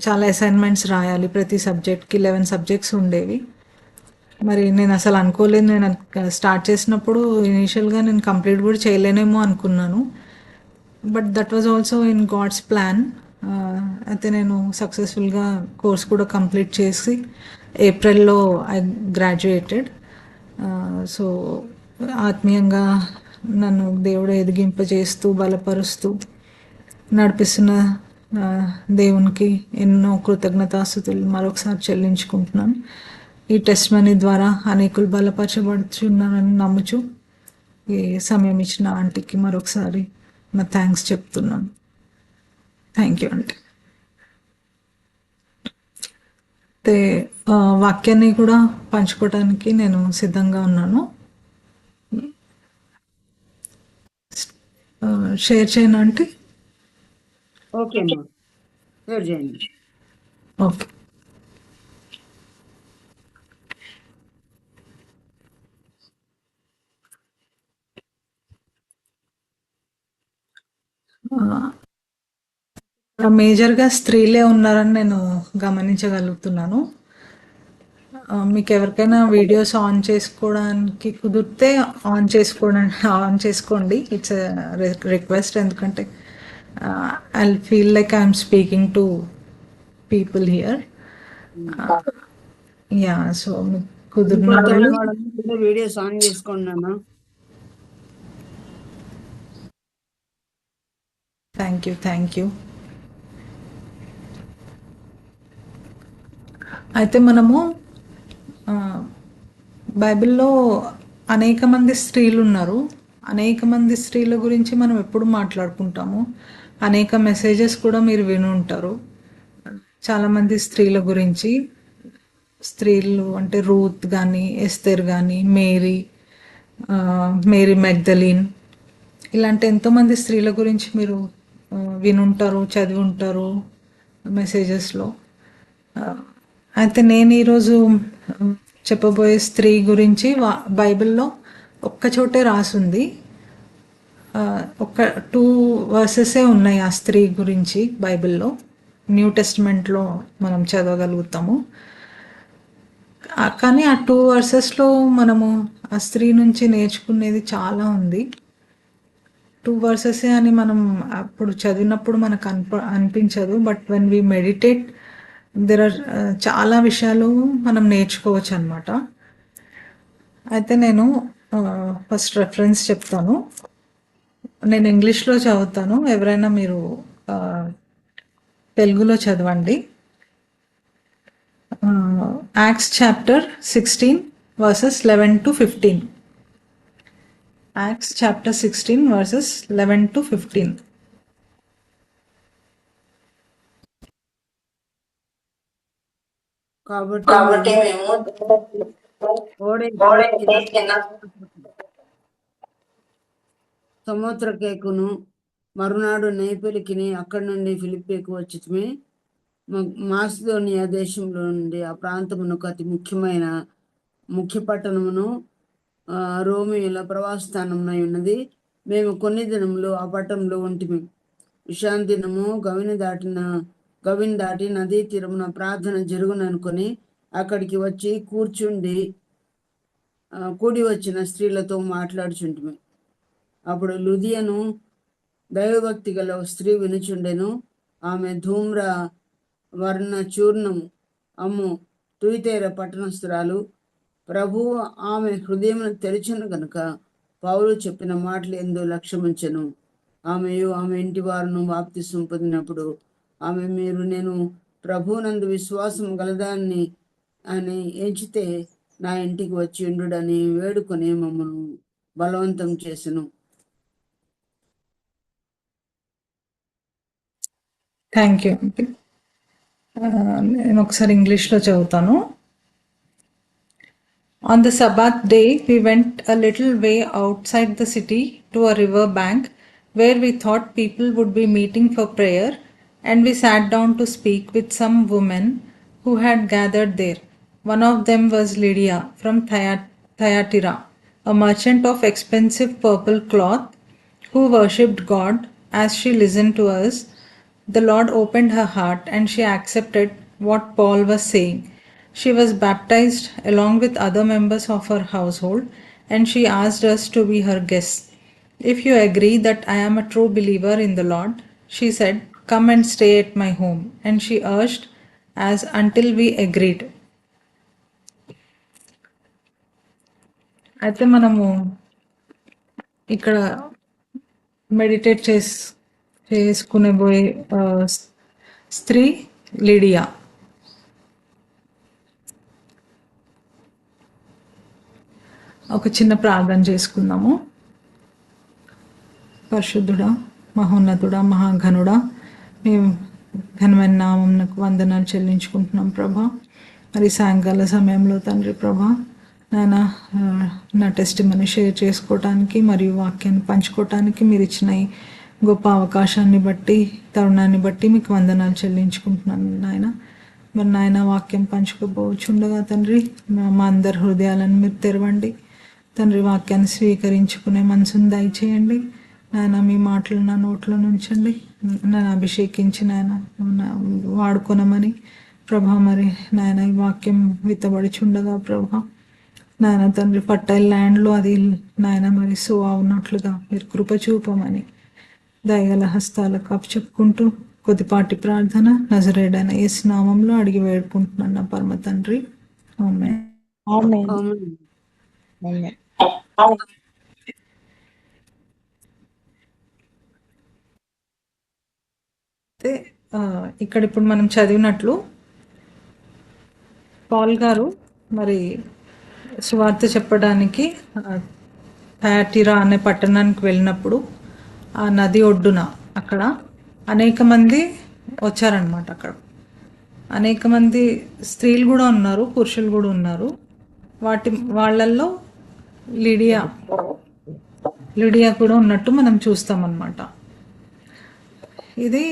చాలా అసైన్మెంట్స్ రాయాలి, ప్రతి సబ్జెక్ట్కి 11 subjects ఉండేవి. మరి నేను అసలు అనుకోలేదు, నేను స్టార్ట్ చేసినప్పుడు ఇనీషియల్గా నేను కంప్లీట్ కూడా చేయలేనేమో అనుకున్నాను. But that was also in God's plan. అయితే నేను సక్సెస్ఫుల్గా కోర్స్ కూడా కంప్లీట్ చేసి ఏప్రిల్లో ఐ గ్రాడ్యుయేటెడ్. సో ఆత్మీయంగా నన్ను దేవుడు ఎదిగింపజేస్తూ బలపరుస్తూ నడిపిస్తున్న దేవునికి ఎన్నో కృతజ్ఞతాస్తుతులు మరొకసారి చెల్లించుకుంటున్నాను. ఈ టెస్ట్ మనీ ద్వారా అనేకులు బలపరచబడుచున్నానని నమ్ముచు ఈ సమయం ఇచ్చిన ఆంటీకి మరొకసారి నా థ్యాంక్స్ చెప్తున్నాను. Thank you aunty. అయితే వాక్యాన్ని కూడా పంచుకోవడానికి నేను సిద్ధంగా ఉన్నాను. షేర్ చేయను ఆంటీ? ఓకే అమ్మా, షేర్ చేయండి. ఓకే. మేజర్గా స్త్రీలే ఉన్నారని నేను గమనించగలుగుతున్నాను. మీకు ఎవరికైనా వీడియోస్ ఆన్ చేసుకోవడానికి కుదిరితే ఆన్ చేసుకోండి. It's request. ఎందుకంటే I feel like I'm speaking to people here. Yeah, so మీకు కుదిరిన వీడియోస్ ఆన్ చేసుకోండి అమ్మా. Thank you. అయితే మనము బైబిల్లో అనేక మంది స్త్రీలు ఉన్నారు. అనేక మంది స్త్రీల గురించి మనం ఎప్పుడు మాట్లాడుకుంటాము. అనేక మెసేజెస్ కూడా మీరు విని ఉంటారు చాలామంది స్త్రీల గురించి. స్త్రీలు అంటే రూత్ కానీ, ఎస్తేర్ కానీ, మేరీ, మేరీ మెగ్దలీన్, ఇలాంటి ఎంతోమంది స్త్రీల గురించి మీరు వినుంటారు, చదివి ఉంటారు మెసేజెస్లో. అయితే నేను ఈరోజు చెప్పబోయే స్త్రీ గురించి బైబిల్లో ఒక్కచోటే రాసుంది. ఒక 2 వర్సెసే ఉన్నాయి ఆ స్త్రీ గురించి బైబిల్లో. న్యూ టెస్ట్మెంట్లో మనం చదవగలుగుతాము. కానీ ఆ 2 వర్సెస్లో మనము ఆ స్త్రీ నుంచి నేర్చుకునేది చాలా ఉంది. 2 వర్సెసే అని మనం అప్పుడు చదివినప్పుడు మనకు అనిపించదు, but when we meditate there are చాలా విషయాలు మనం నేర్చుకోవచ్చు అనమాట. అయితే నేను ఫస్ట్ రెఫరెన్స్ చెప్తాను. నేను ఇంగ్లీష్లో చదువుతాను, ఎవరైనా మీరు తెలుగులో చదవండి. Acts chapter 16 versus 11 to 15. Acts chapter 16 versus 11 to 15. కాబట్టి మేము సముద్ర కేకును మరునాడు నేపిలికిని అక్కడి నుండి ఫిలిప్పీకు వచ్చితిమి. మాసిదోనియా దేశంలో నుండి ఆ ప్రాంతమునకు అతి ముఖ్య పట్టణమును రోమియుల ప్రవాసస్థానమునై ఉన్నది. మేము కొన్ని దినములు ఆ పట్టణంలో ఉంటిమి. విశ్రాంతి దినము గవిని దాటి నదీ తీరమున ప్రార్థన జరుగుననుకొని అక్కడికి వచ్చి కూడి వచ్చిన స్త్రీలతో మాట్లాడుచుంటిమి. అప్పుడు లుదియను దైవభక్తి గల స్త్రీ వినుచుండెను. ఆమె ధూమ్ర వర్ణ చూర్ణము అమ్ము తుయితేర పట్టణస్థురాలు. ప్రభు ఆమె హృదయమును తెరిచెను గనుక పౌలు చెప్పిన మాటలు ఎందు లక్ష్యముంచెను. ఆమెయు ఆమె ఇంటి వారును బాప్తిస్మం పొందినప్పుడు ఆమె, మీరు నేను ప్రభునందు విశ్వాసం గలదాన్ని అని ఎంచితే నా ఇంటికి వచ్చి ఉండుడని వేడుకొని మమ్మను బలవంతం చేసెను. Thank you. నేను ఒకసారి ఇంగ్లీష్లో చదువుతాను. On the Sabbath day, we went a little way outside the city to a river bank where we thought people would be meeting for prayer, and we sat down to speak with some women who had gathered there. One of them was Lydia from Thyatira, a merchant of expensive purple cloth who worshipped God. As she listened to us, the Lord opened her heart and she accepted what Paul was saying. She was baptized along with other members of her household, and she asked us to be her guests. If you agree that I am a true believer in the Lord, she said, come and stay at my home. And she urged us until we agreed. అయితే మనము ఇక్కడ meditate చేసుకునే పోయే స్త్రీ Lydia. ఒక చిన్న ప్రార్థన చేసుకుందాము. పరిశుద్ధుడా, మహోన్నతుడా, మహాఘనుడా, మేము ఘనమైన నామమునకు వందనాలు చెల్లించుకుంటున్నాం ప్రభా. మరి సాయంకాల సమయంలో తండ్రి ప్రభా, నా టెస్టిమనీ షేర్ చేసుకోవటానికి మరియు వాక్యాన్ని పంచుకోవటానికి మీరు ఇచ్చిన ఈ గొప్ప అవకాశాన్ని బట్టి, తరుణాన్ని బట్టి మీకు వందనాలు చెల్లించుకుంటున్నాను నాయన. మరి నాయన, వాక్యం పంచుకోబోచుండగా తండ్రి మా అందరి హృదయాలను మీరు తెరవండి తండ్రి. వాక్యాన్ని స్వీకరించుకునే మనసును దయచేయండి నాయన. మీ మాటలు నా నోట్లో నుంచండి, నన్ను అభిషేకించి నాయన వాడుకొనమని ప్రభా. మరి నాయన, ఈ వాక్యం విత్తబడిచుండగా ప్రభా నాయన తండ్రి, ఫర్టైల్ ల్యాండ్లో అది నాయన మరి సువా ఉన్నట్లుగా మీరు కృప చూపమని దయగల హస్తాలకు అప్పచెప్పుకుంటూ కొద్దిపాటి ప్రార్థన నజరేయుడైన యేసు నామంలో అడిగి వేడుకుంటున్నాను నా పరమ తండ్రి. ఆమేన్. అయితే ఇక్కడ ఇప్పుడు మనం చదివినట్లు పాల్ గారు మరి సువార్త చెప్పడానికి థయాటిరా అనే పట్టణానికి వెళ్ళినప్పుడు ఆ నది ఒడ్డున అక్కడ అనేక మంది వచ్చారనమాట. అక్కడ అనేక మంది స్త్రీలు కూడా ఉన్నారు, పురుషులు కూడా ఉన్నారు. వాళ్ళల్లో లిడియా కూడా ఉన్నట్టు మనం చూస్తాం అన్నమాట. ఇది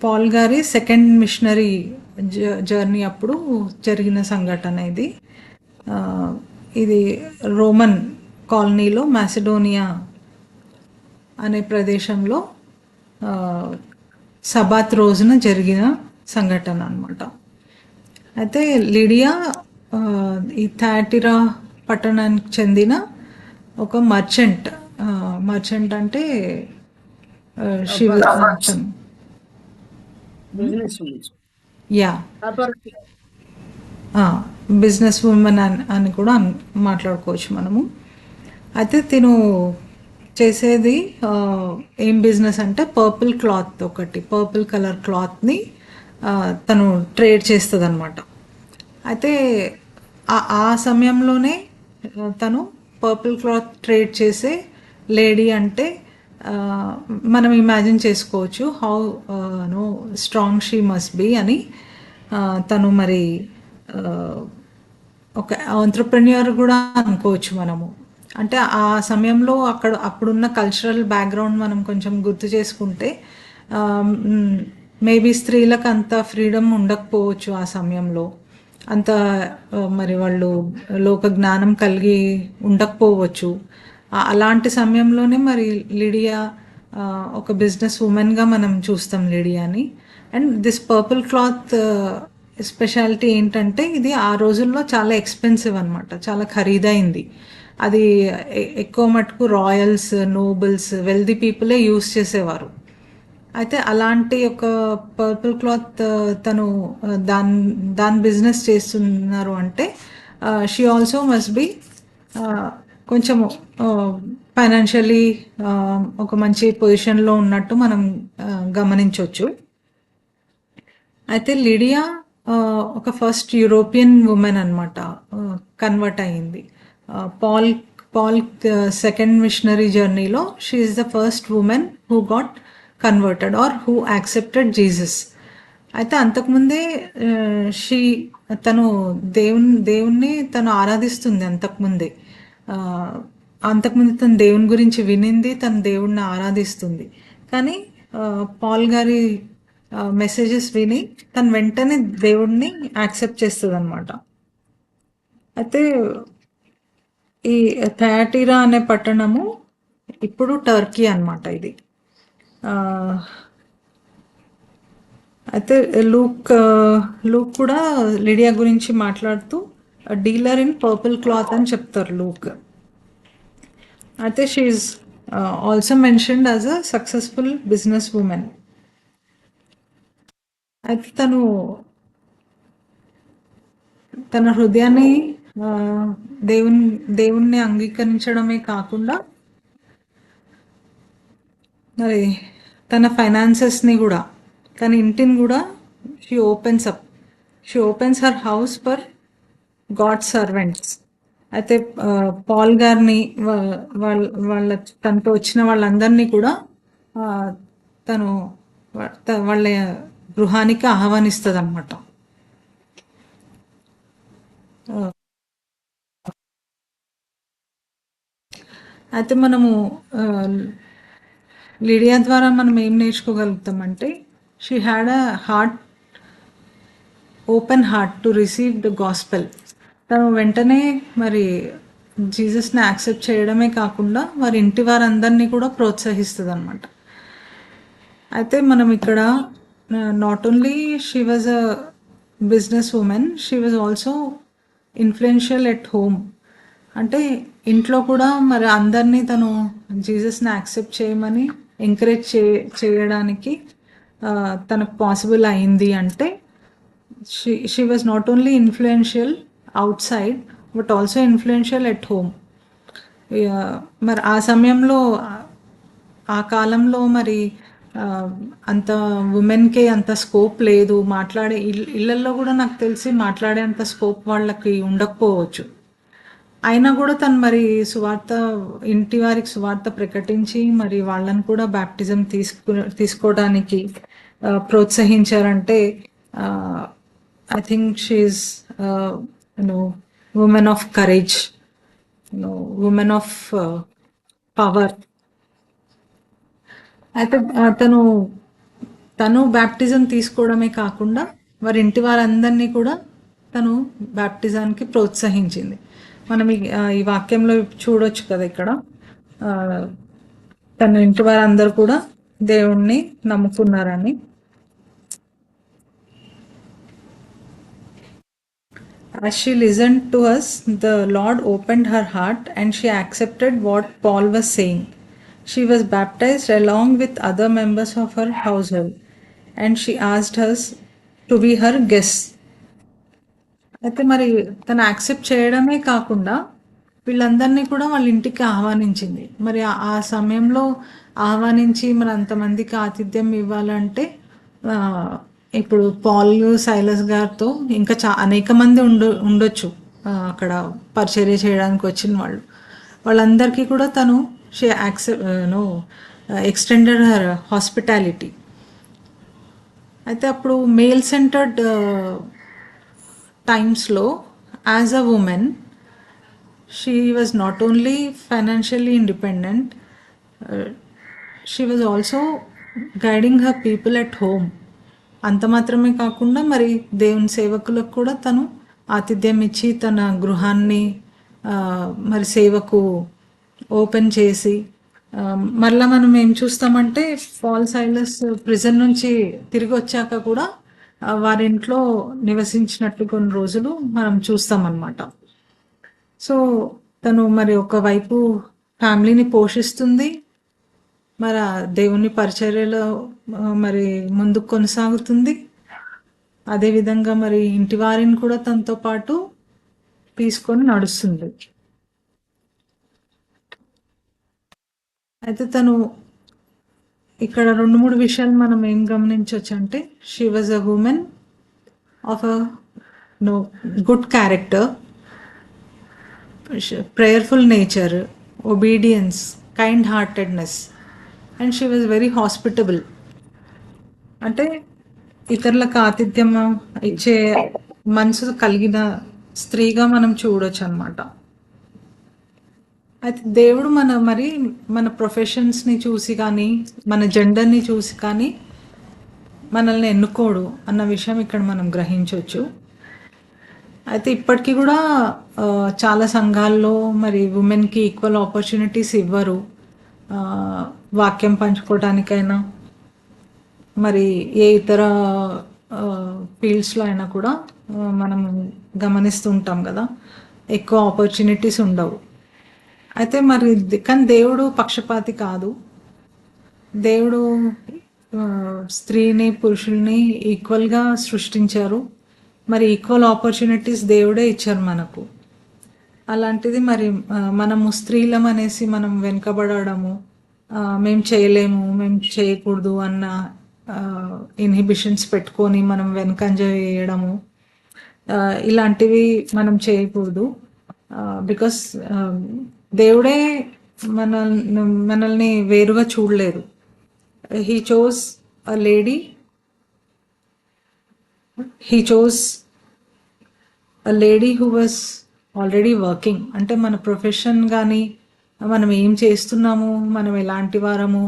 పాల్ గారి సెకండ్ మిషనరీ జర్నీ అప్పుడు జరిగిన సంఘటన ఇది. ఇది రోమన్ కాలనీలో మాసిడోనియా అనే ప్రదేశంలో సబాత్ రోజున జరిగిన సంఘటన అన్నమాట. అయితే లిడియా ఈ థయాటిరా పట్టణానికి చెందిన ఒక మర్చెంట్ అంటే బిజినెస్ ఉమెన్ అని కూడా మాట్లాడుకోవచ్చు మనము. అయితే తిను చేసేది ఏం బిజినెస్ అంటే పర్పుల్ కలర్ క్లాత్ని తను ట్రేడ్ చేస్తుంది అనమాట. అయితే ఆ సమయంలోనే తను పర్పుల్ క్లాత్ ట్రేడ్ చేసే లేడీ అంటే మనం ఇమాజిన్ చేసుకోవచ్చు how strong she must be అని. తను మరి ఒక ఆంట్రప్రెన్యూర్ కూడా అనుకోవచ్చు మనము. అంటే ఆ సమయంలో అప్పుడున్న కల్చరల్ బ్యాక్గ్రౌండ్ మనం కొంచెం గుర్తు చేసుకుంటే మేబీ స్త్రీలకు అంత ఫ్రీడమ్ ఉండకపోవచ్చు ఆ సమయంలో, అంత మరి వాళ్ళు లోక జ్ఞానం కలిగి ఉండకపోవచ్చు. అలాంటి సమయంలోనే మరి లిడియా ఒక బిజినెస్ ఉమెన్గా మనం చూస్తాం లిడియాని. And this purple cloth speciality ఏంటంటే ఇది ఆ రోజుల్లో చాలా ఎక్స్పెన్సివ్ అనమాట, చాలా ఖరీదైంది. అది ఎక్కువ మటుకు రాయల్స్, నోబుల్స్, వెల్దీ పీపులే యూస్ చేసేవారు. అయితే అలాంటి ఒక పర్పుల్ క్లాత్ తను దాని బిజినెస్ చేస్తున్నారు అంటే షీ ఆల్సో మస్ట్ బి కొంచెము ఫైనాన్షియలీ ఒక మంచి పొజిషన్లో ఉన్నట్టు మనం గమనించవచ్చు. అయితే లిడియా ఒక ఫస్ట్ యూరోపియన్ ఉమెన్ అనమాట, కన్వర్ట్ అయ్యింది. పాల్ సెకండ్ మిషనరీ జర్నీలో she is the first woman who got converted or who accepted Jesus. అయితే అంతకుముందే తను దేవుణ్ణి తను ఆరాధిస్తుంది. అంతకుముందు తను దేవుని గురించి వినింది, తను దేవుణ్ణి ఆరాధిస్తుంది. కానీ పాల్ గారి మెసేజెస్ విని తను వెంటనే దేవుణ్ణి యాక్సెప్ట్ చేస్తుంది అనమాట. అయితే ఈ థయాటిరా అనే పట్టణము ఇప్పుడు టర్కీ అనమాట ఇది. అయితే లూక్ కూడా లిడియా గురించి మాట్లాడుతూ డీలర్ ఇన్ పర్పుల్ క్లాత్ అని చెప్తారు లూక్. అయితే she is also mentioned as a successful business women. అయితే తన హృదయాన్ని దేవుణ్ణి అంగీకరించడమే కాకుండా మరి తన ఫైనాన్సెస్ని కూడా, తన ఇంటిని కూడా she opens her house for God servants. అయితే పాల్ గారిని తనతో వచ్చిన వాళ్ళందరినీ కూడా తను వాళ్ళ గృహానికి ఆహ్వానిస్తుంది అన్నమాట. అయితే మనము లిడియా ద్వారా మనం ఏం నేర్చుకోగలుగుతామంటే she had a open heart to receive the gospel. తను వెంటనే మరి జీసస్ని యాక్సెప్ట్ చేయడమే కాకుండా వారి ఇంటి వారందరినీ కూడా ప్రోత్సహిస్తుంది అనమాట. అయితే మనం ఇక్కడ not only she was a business women, she was also influential at home. అంటే ఇంట్లో కూడా మరి అందరినీ తను జీసస్ని యాక్సెప్ట్ చేయమని ఎంకరేజ్ చేయడానికి తనకు పాసిబుల్ అయింది. అంటే she was not only influential out side but also influential at home. మరి ఆ సమయంలో ఆ కాలంలో మరి అంత ఉమెన్కి అంత స్కోప్ లేదు, మాట్లాడే ఇళ్ళల్లో కూడా నాకు తెలిసి మాట్లాడే అంత స్కోప్ వాళ్ళకి ఉండకపోవచ్చు. అయినా కూడా తను మరి ఇంటి వారికి సువార్త ప్రకటించి మరి వాళ్ళని కూడా బ్యాప్టిజం తీసుకోవడానికి ప్రోత్సహించారంటే I think she's women of courage. Women of power. అయితే తను బ్యాప్టిజం తీసుకోవడమే కాకుండా వారి ఇంటి వారందరినీ కూడా తను బ్యాప్టిజానికి ప్రోత్సహించింది. మనం ఈ వాక్యంలో చూడొచ్చు కదా ఇక్కడ తన ఇంటి వారందరూ కూడా దేవుణ్ణి నమ్ముకున్నారని. As she listened to us, the Lord opened her heart and she accepted what Paul was saying. She was baptized along with other members of her household and she asked us to be her guests. అయితే మరి తను accept చేయడమే కాకుండా వీళ్ళందరినీ కూడా వాళ్ళ ఇంటికి ఆహ్వానించింది. మరి ఆ సమయంలో ఆహ్వానించి మరి అంతమందికి ఆతిథ్యం ఇవ్వాలంటే ఇప్పుడు పాల్ సైలస్ గారితో ఇంకా అనేక మంది ఉండొచ్చు అక్కడ పరిచర్య చేయడానికి వచ్చిన వాళ్ళందరికీ కూడా తను ఎక్స్టెండెడ్ హర్ హాస్పిటాలిటీ. అయితే అప్పుడు మేల్ సెంటర్డ్ టైమ్స్లో as a women she was not only financially independent, she was also guiding her people at home. అంత మాత్రమే కాకుండా మరి దేవుని సేవకులకు కూడా తను ఆతిథ్యం ఇచ్చి తన గృహాన్ని మరి సేవకు ఓపెన్ చేసి, మళ్ళీ మనం ఏం చూస్తామంటే పాల్ సైలస్ ప్రిజన్ నుంచి తిరిగి వచ్చాక కూడా వారింట్లో నివసించినట్లు కొన్ని రోజులు మనం చూస్తామన్నమాట. సో తను మరి ఒకవైపు ఫ్యామిలీని పోషిస్తుంది, మరి దేవుని పరిచర్యలో మరి ముందుకు కొనసాగుతుంది, అదేవిధంగా మరి ఇంటి వారిని కూడా తనతో పాటు తీసుకొని నడుస్తుంది. అయితే తను ఇక్కడ 2-3 విషయాలు మనం ఏం గమనించవచ్చు అంటే she was a women of a good character, prayerful nature, obedience, kind heartedness and she was very hospitable. అంటే ఇతరులకు ఆతిథ్యం ఇచ్చే మనసు కలిగిన స్త్రీగా మనం చూడొచ్చు అనమాట. అయితే దేవుడు మన ప్రొఫెషన్స్ని చూసి కానీ మన జెండర్ని చూసి కానీ మనల్ని ఎన్నుకోడు అన్న విషయం ఇక్కడ మనం గ్రహించవచ్చు. అయితే ఇప్పటికీ కూడా చాలా సంఘాల్లో మరి ఉమెన్కి ఈక్వల్ ఆపర్చునిటీస్ ఇవ్వరు, వాక్యం పంచుకోవడానికైనా మరి ఏ ఇతర ఫీల్డ్స్లో అయినా కూడా మనం గమనిస్తూ ఉంటాం కదా, ఎక్కువ ఆపర్చునిటీస్ ఉండవు. అయితే మరి కానీ దేవుడు పక్షపాతి కాదు. దేవుడు స్త్రీని పురుషుల్ని ఈక్వల్గా సృష్టించారు, మరి ఈక్వల్ ఆపర్చునిటీస్ దేవుడే ఇచ్చారు మనకు. అలాంటిది మరి మనము స్త్రీలం అనేసి మనం వెనుకబడము, మేము చేయలేము, మేము చేయకూడదు అన్న ఇన్హిబిషన్స్ పెట్టుకొని మనం వెనకంజ వేయడము, ఇలాంటివి మనం చేయకూడదు. బికాస్ దేవుడే మనల్ని వేరుగా చూడలేదు. He chose a lady, he chose a lady who was already working. అంటే మన ప్రొఫెషన్ కానీ మనం ఏం చేస్తున్నాము, మనం ఎలాంటి వారము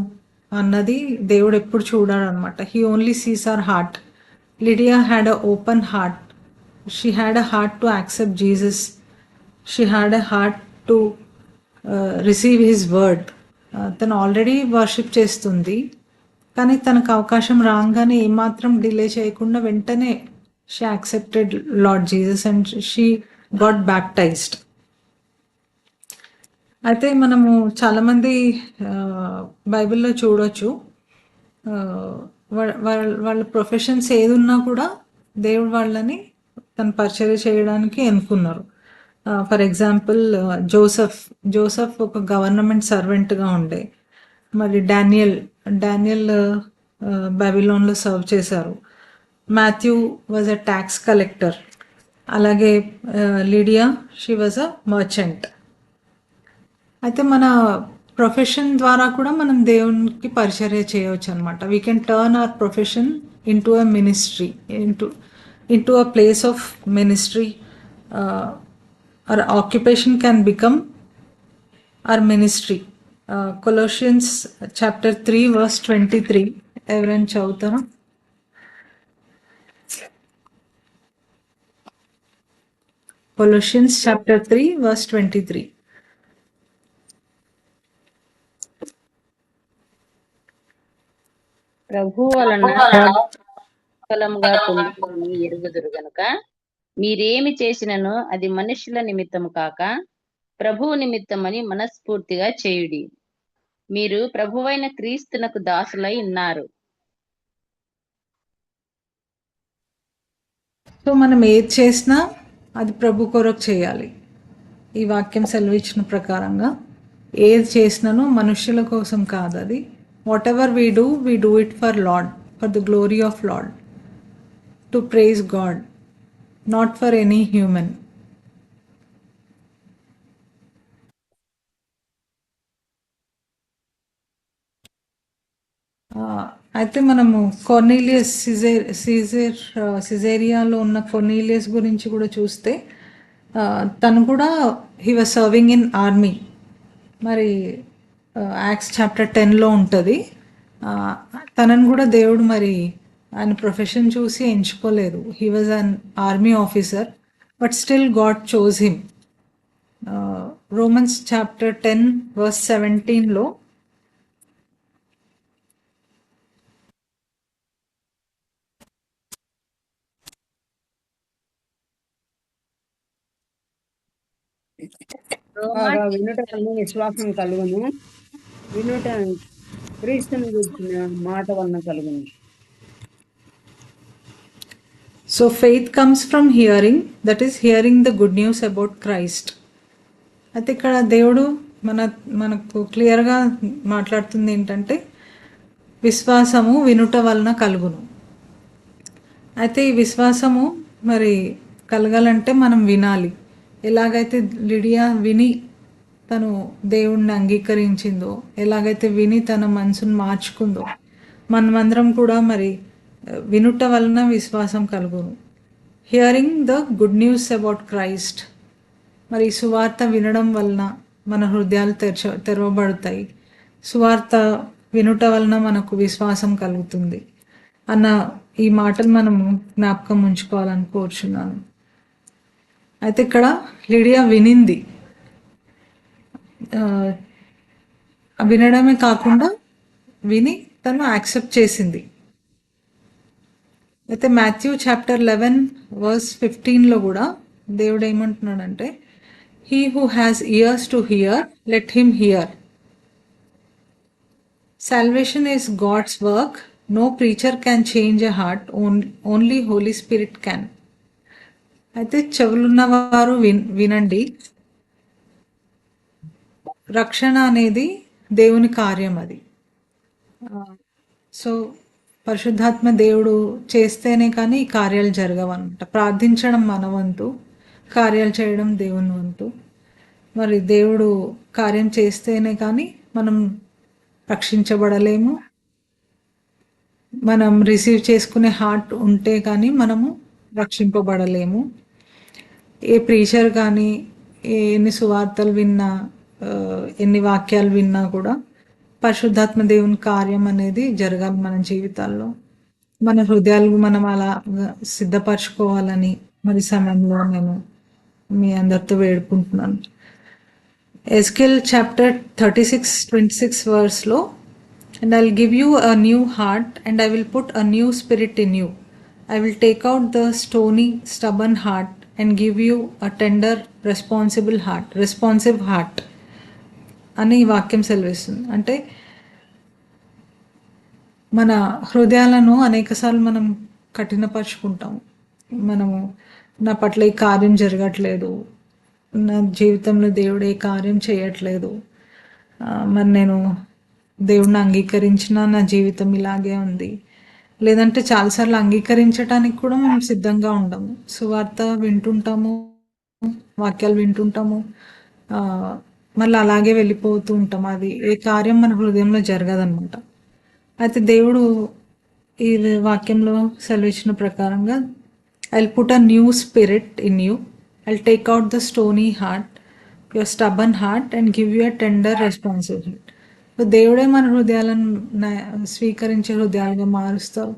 అన్నది దేవుడు ఎప్పుడు చూడాడు అనమాట. He only sees our heart. Lydia had a open heart. She had a heart to accept Jesus. She had a heart to receive his word. తను ఆల్రెడీ వర్షిప్ చేస్తుంది, కానీ తనకు అవకాశం రాగానే ఏమాత్రం డిలే చేయకుండా వెంటనే she accepted Lord Jesus and she got baptised. అయితే మనము చాలామంది బైబిల్లో చూడొచ్చు, వాళ్ళ ప్రొఫెషన్స్ ఏది ఉన్నా కూడా దేవుడు వాళ్ళని తన పరిచర్య చేయడానికి ఎన్నుకున్నారు. ఫర్ ఎగ్జాంపుల్ జోసెఫ్ ఒక గవర్నమెంట్ సర్వెంట్గా ఉండే. మరి డానియల్ బైబిలోన్లో సర్వ్ చేశారు. Matthew was a tax collector. అలాగే Lydia she was a merchant. అయితే మన ప్రొఫెషన్ ద్వారా కూడా మనం దేవునికి పరిచర్య చేయవచ్చు అనమాట. We can turn our profession into a ministry, into a place of ministry. Our occupation can become our ministry. Colossians chapter 3 verse 23. ఎవరైనా చదువుతారా? Colossians chapter 3 verse 23. ప్రభు వలన ఫలముగా పొందుకొని ఎరుగుదురు గనుక మీరేమి చేసినను అది మనుషుల నిమిత్తము కాక ప్రభువు నిమిత్తమని మనస్ఫూర్తిగా చేయుడి. మీరు ప్రభువైన క్రీస్తునకు దాసులై ఉన్నారు. సో మనం ఏది చేసినా అది ప్రభు కొరకు చేయాలి. ఈ వాక్యం సెలవిచ్చిన ప్రకారంగా ఏది చేసినానో మనుష్యుల కోసం కాదు. అది whatever we do it for Lord, for the glory of Lord, to praise God, not for any human. అయితే మనము కొర్నీలియస్ సిజేరియాలో ఉన్న కొర్నీలియస్ గురించి కూడా చూస్తే తను కూడా he was serving in army. మరి యాక్ట్స్ చాప్టర్ 10లో ఉంటుంది. తనను కూడా దేవుడు మరి ఆయన ప్రొఫెషన్ చూసి ఎంచుకోలేదు. He was an army officer, but still God chose him. Romans chapter 10 verse 17లో బాగా వినుట వలన విశ్వాసం కలుగును, వినుట క్రీస్తుని గురించిన మాట వలన కలుగును. So faith comes from hearing, that is hearing the good news about Christ. అయితే ఇక్కడ దేవుడు మనకు క్లియర్గా మాట్లాడుతుంది ఏంటంటే విశ్వాసము వినుట వలన కలుగును. అయితే ఈ విశ్వాసము మరి కలగాలంటే మనం వినాలి. ఎలాగైతే లిడియా విని తను దేవుణ్ణి అంగీకరించిందో, ఎలాగైతే విని తన మనసును మార్చుకుందో, మనమందరం కూడా మరి వినుట వలన విశ్వాసం కలుగును. Hearing the good news about Christ. మరి సువార్త వినడం వలన మన హృదయాలు తెరవబడతాయి. సువార్త వినుట వలన మనకు విశ్వాసం కలుగుతుంది అన్న ఈ మాటలు మనము జ్ఞాపకం ఉంచుకోవాలని కోరుచున్నాను. అయితే ఇక్కడ లిడియా వినింది, వినడమే కాకుండా విని తను యాక్సెప్ట్ చేసింది. అయితే మాథ్యూ చాప్టర్ 11 వర్స్ 15లో కూడా దేవుడు ఏమంటున్నాడంటే, he who has ears to hear let him hear. Salvation is God's work, no preacher can change a heart, only Holy Spirit can. అయితే చెవులున్నవారు వినండి. రక్షణ అనేది దేవుని కార్యం. అది సో పరిశుద్ధాత్మ దేవుడు చేస్తేనే కానీ ఈ కార్యాలు జరగవన్నమాట. ప్రార్థించడం మన వంతు, కార్యాలు చేయడం దేవుని వంతు. మరి దేవుడు కార్యం చేస్తేనే కానీ మనం రక్షించబడలేము. మనం రిసీవ్ చేసుకునే హార్ట్ ఉంటే కానీ మనము రక్షింపబడలేము. ఏ ప్రీచర్ కానీ ఎన్ని సువార్తలు విన్నా, ఎన్ని వాక్యాలు విన్నా కూడా పరిశుద్ధాత్మ దేవుని కార్యం అనేది జరగాలి మన జీవితాల్లో. మన హృదయాలు మనం అలా సిద్ధపరచుకోవాలని మరి సమయంలో నేను మీ అందరితో వేడుకుంటున్నాను. ఎస్కేల్ చాప్టర్ 36:26 వర్స్లో, and I will give you a new heart and I will put a new spirit in you. I will take out the stony, stubborn heart and give you a tender, responsive heart అని ఈ వాక్యం సెలవిస్తుంది. అంటే మన హృదయాలను అనేకసార్లు మనం కఠినపరుచుకుంటాము. మనము నా పట్ల ఈ కార్యం జరగట్లేదు, నా జీవితంలో దేవుడు ఏ కార్యం చేయట్లేదు, మరి నేను దేవుడిని అంగీకరించిన నా జీవితం ఇలాగే ఉంది, లేదంటే చాలాసార్లు అంగీకరించడానికి కూడా మనం సిద్ధంగా ఉండము. సువార్త వింటుంటాము, వాక్యాలు వింటుంటాము, మళ్ళీ అలాగే వెళ్ళిపోతూ ఉంటాం. అది ఏ కార్యం మన హృదయంలో జరగదన్నమాట. అయితే దేవుడు ఈ వాక్యంలో సెలవిచ్చిన ప్రకారంగా, I will put a new spirit in you, I will take out the stony heart your stubborn heart and give you a tender responsibility. So దేవుడే మన హృదయాలను స్వీకరించే హృదయాలుగా మారుస్తారు,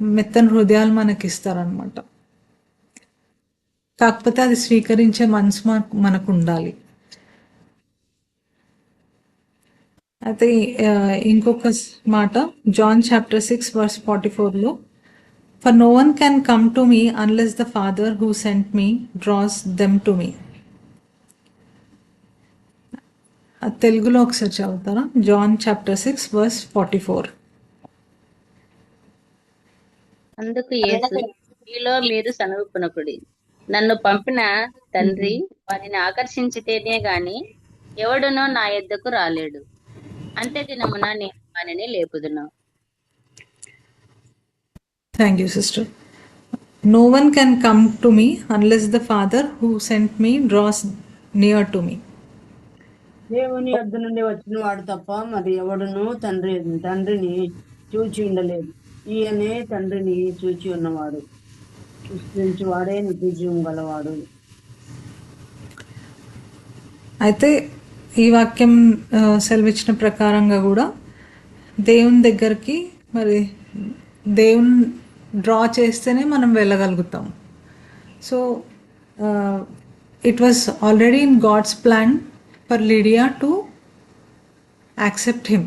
మెత్తని హృదయాలు మనకి ఇస్తారనమాట. కాకపోతే అది స్వీకరించే మనసు మనకు ఉండాలి. అయితే ఇంకొక మాట జాన్ చాప్టర్ 6 వర్స్ 44లో, for no one can come to me unless the father who sent me draws them to me. తెలుగులో ఒకసారి చదువుతారా? John chapter 6 verse 44. అందుకు యేసు, మీలో మీరు సనుగుకొనకుడి, నన్ను పంపిన తండ్రి వారిని ఆకర్షించితేనే గాని ఎవడునో నా యొద్దకు రాలేడు. అంత్య దినమున నేను వానిని లేపుదును. Thank you sister. No one can come to me unless the Father who sent me draws near to me. దేవుని యొద్ద నుండి వచ్చిన వాడు తప్ప మరి ఎవడును తండ్రిని చూచి ఉండలేదు. ఈయనే తండ్రిని చూచి ఉన్నవాడు, వాడే నిత్యజీవం గలవాడు. అయితే ఈ వాక్యం సెలవిచ్చిన ప్రకారంగా కూడా దేవుని దగ్గరికి మరి దేవుని డ్రా చేస్తేనే మనం వెళ్ళగలుగుతాం. So it was already in God's plan for Lydia to accept him.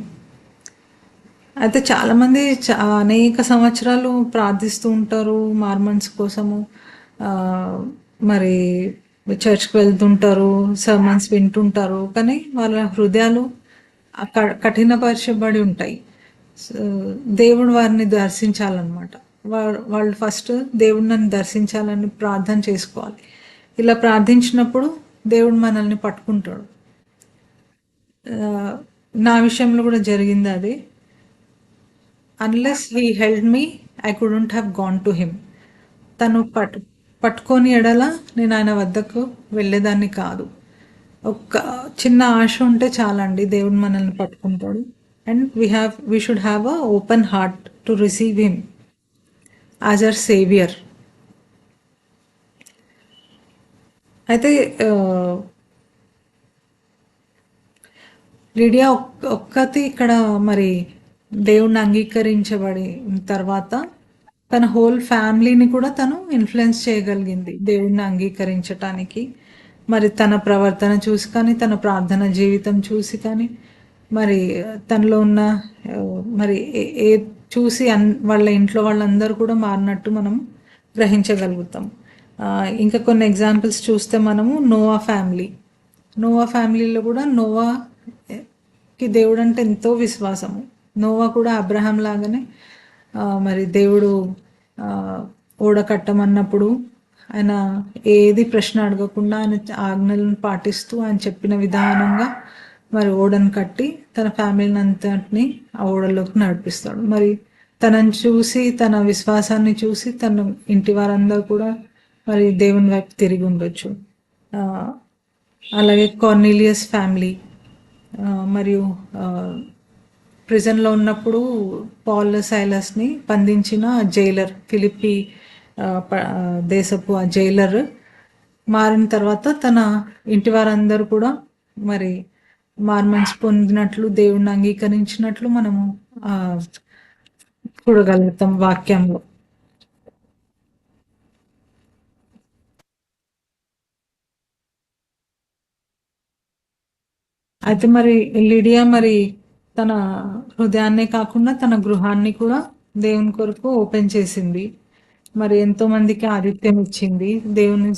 అయితే చాలామంది అనేక సంవత్సరాలు ప్రార్థిస్తూ ఉంటారు మార్మన్స్ కోసము, మరి చర్చ్కి వెళ్తుంటారు, సర్మన్స్ వింటుంటారు, కానీ వాళ్ళ హృదయాలు కఠినపరచబడి ఉంటాయి. దేవుడు వారిని దర్శించాలన్నమాట. వాళ్ళు ఫస్ట్ దేవుడు నన్ను దర్శించాలని ప్రార్థన చేసుకోవాలి. ఇలా ప్రార్థించినప్పుడు దేవుడు మనల్ని పట్టుకుంటాడు. నా విషయంలో కూడా జరిగింది అది. Unless he held me I couldn't have gone to him. తను పట్టుకొని ఎడల నేను ఆయన వద్దకు వెళ్ళేదాన్ని కాదు. ఒక చిన్న ఆశ ఉంటే చాలండి, దేవుడు మనల్ని పట్టుకుంటాడు. And we should have a open heart to receive him as our saviour. అయితే లిడియా ఒక్కటి ఇక్కడ మరి దేవుణ్ణి అంగీకరించబడి తర్వాత తన హోల్ ఫ్యామిలీని కూడా తను ఇన్ఫ్లుయెన్స్ చేయగలిగింది దేవుణ్ణి అంగీకరించటానికి. మరి తన ప్రవర్తన చూసి కానీ, తన ప్రార్థన జీవితం చూసి కానీ, మరి తనలో ఉన్న మరి ఏ చూసి వాళ్ళ ఇంట్లో వాళ్ళందరూ కూడా మారినట్టు మనం గ్రహించగలుగుతాం. ఇంకా కొన్ని ఎగ్జాంపుల్స్ చూస్తే మనము నోవా ఫ్యామిలీలో కూడా నోవాకి దేవుడు అంటే ఎంతో విశ్వాసము. నోవా కూడా అబ్రహాం లాగానే మరి దేవుడు ఓడ కట్టమన్నప్పుడు ఆయన ఏది ప్రశ్న అడగకుండా ఆయన ఆజ్ఞలను పాటిస్తూ ఆయన చెప్పిన విధానంగా మరి ఓడను కట్టి తన ఫ్యామిలీని అంతటిని ఆ ఓడలోకి నడిపిస్తాడు. మరి తనని చూసి, తన విశ్వాసాన్ని చూసి తన ఇంటి వారందరూ కూడా మరి దేవుని వైపు తిరిగి ఉండొచ్చు. అలాగే కార్నీలియస్ ఫ్యామిలీ మరియు ప్రిజన్లో ఉన్నప్పుడు పాల్ సైలస్ని బంధించిన జైలర్, ఫిలిప్పి దేశపు ఆ జైలర్ మారిన తర్వాత తన ఇంటి వారందరూ కూడా మరి మార్మన్స్ పొందినట్లు, దేవుణ్ణి అంగీకరించినట్లు మనము చూడగలుగుతాం వాక్యంలో. అయితే మరి లిడియా మరి తన హృదయాన్నే కాకుండా తన గృహాన్ని కూడా దేవుని కొరకు ఓపెన్ చేసింది. మరి ఎంతో మందికి ఆతిథ్యం ఇచ్చింది. దేవుని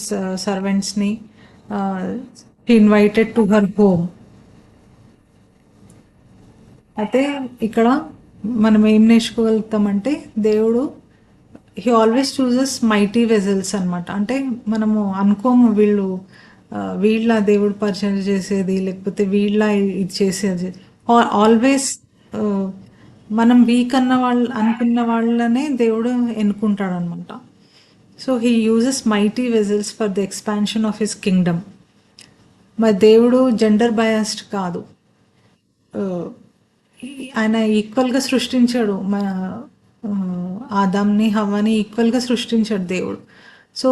సర్వెంట్స్ని ఇన్వైటెడ్ టు హర్ హోమ్. అయితే ఇక్కడ మనం ఏం నేర్చుకోగలుగుతామంటే దేవుడు he always chooses mighty vessels అనమాట. అంటే మనము అనుకోము వీళ్ళ దేవుడు పరిచయం చేసేది, లేకపోతే వీళ్ళ ఇది చేసేది. ఆల్వేస్ మనం వీక్ అనుకున్న వాళ్ళనే దేవుడు ఎన్నుకుంటాడు అనమాట. So he uses mighty vessels for the expansion of his Kingdom. మరి దేవుడు జెండర్ బయాస్డ్ కాదు, ఆయన ఈక్వల్గా సృష్టించాడు. ఆదాంని హవ్వని ఈక్వల్గా సృష్టించాడు దేవుడు. సో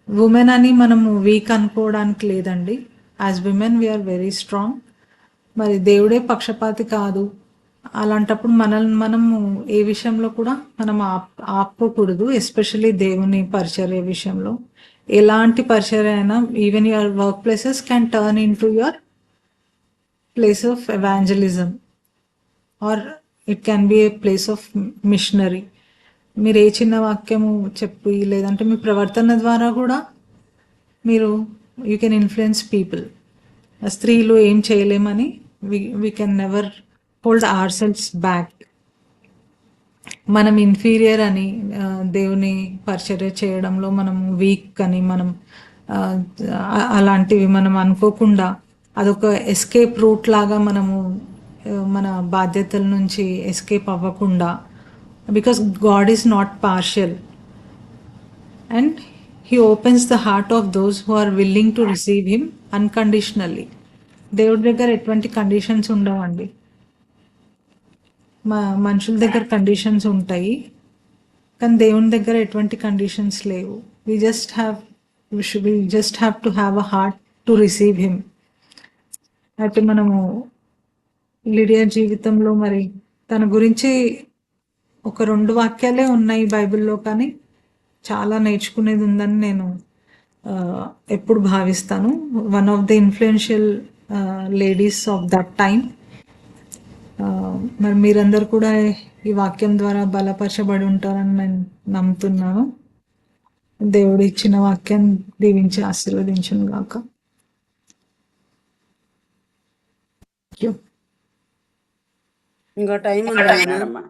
ఉమెన్ అని మనము వీక్ అనుకోవడానికి లేదండి. As women we are very strong. మరి దేవుడే పక్షపాతి కాదు. అలాంటప్పుడు మనల్ని మనము ఏ విషయంలో కూడా మనం ఆపుకోకూడదు. ఎస్పెషల్లీ దేవుని పరిచర్య విషయంలో. ఎలాంటి పరిచర్య అయినా, even your work places can turn in to your place of evangelism or it can be a place of missionary. మీరు ఏ చిన్న వాక్యము చెప్పి, లేదంటే మీ ప్రవర్తన ద్వారా కూడా మీరు యూ కెన్ ఇన్ఫ్లుయెన్స్ పీపుల్. స్త్రీలు ఏం చేయలేమని we can never hold hour cells back. మనం ఇన్ఫీరియర్ అని, దేవుని పరిచర్య చేయడంలో మనం వీక్ అని మనం అలాంటివి మనం అనుకోకుండా, అదొక ఎస్కేప్ రూట్ లాగా మనము మన బాధ్యతల నుంచి ఎస్కేప్ అవ్వకుండా, because God is not partial and he opens the heart of those who are willing to receive him unconditionally. దేవుడి దగ్గర ఎటువంటి కండిషన్స్ ఉండవండి. మనుషుల దగ్గర కండిషన్స్ ఉంటాయి, కానీ దేవుని దగ్గర ఎటువంటి కండిషన్స్ లేవు. We just have to have a heart to receive him. అయితే మనము లిడియా జీవితంలో మరి తన గురించి ఒక 2 వాక్యాలే ఉన్నాయి బైబిల్లో, కానీ చాలా నేర్చుకునేది ఉందని నేను ఎప్పుడు భావిస్తాను. One of the influential ladies of that time. మరి మీరందరూ కూడా ఈ వాక్యం ద్వారా బలపరచబడి ఉంటారని నేను నమ్ముతున్నాను. దేవుడు ఇచ్చిన వాక్యం దీవించి ఆశీర్వదించును గాక. ఇంకా టైం ఉంది నాన్న, మేడమ్మా.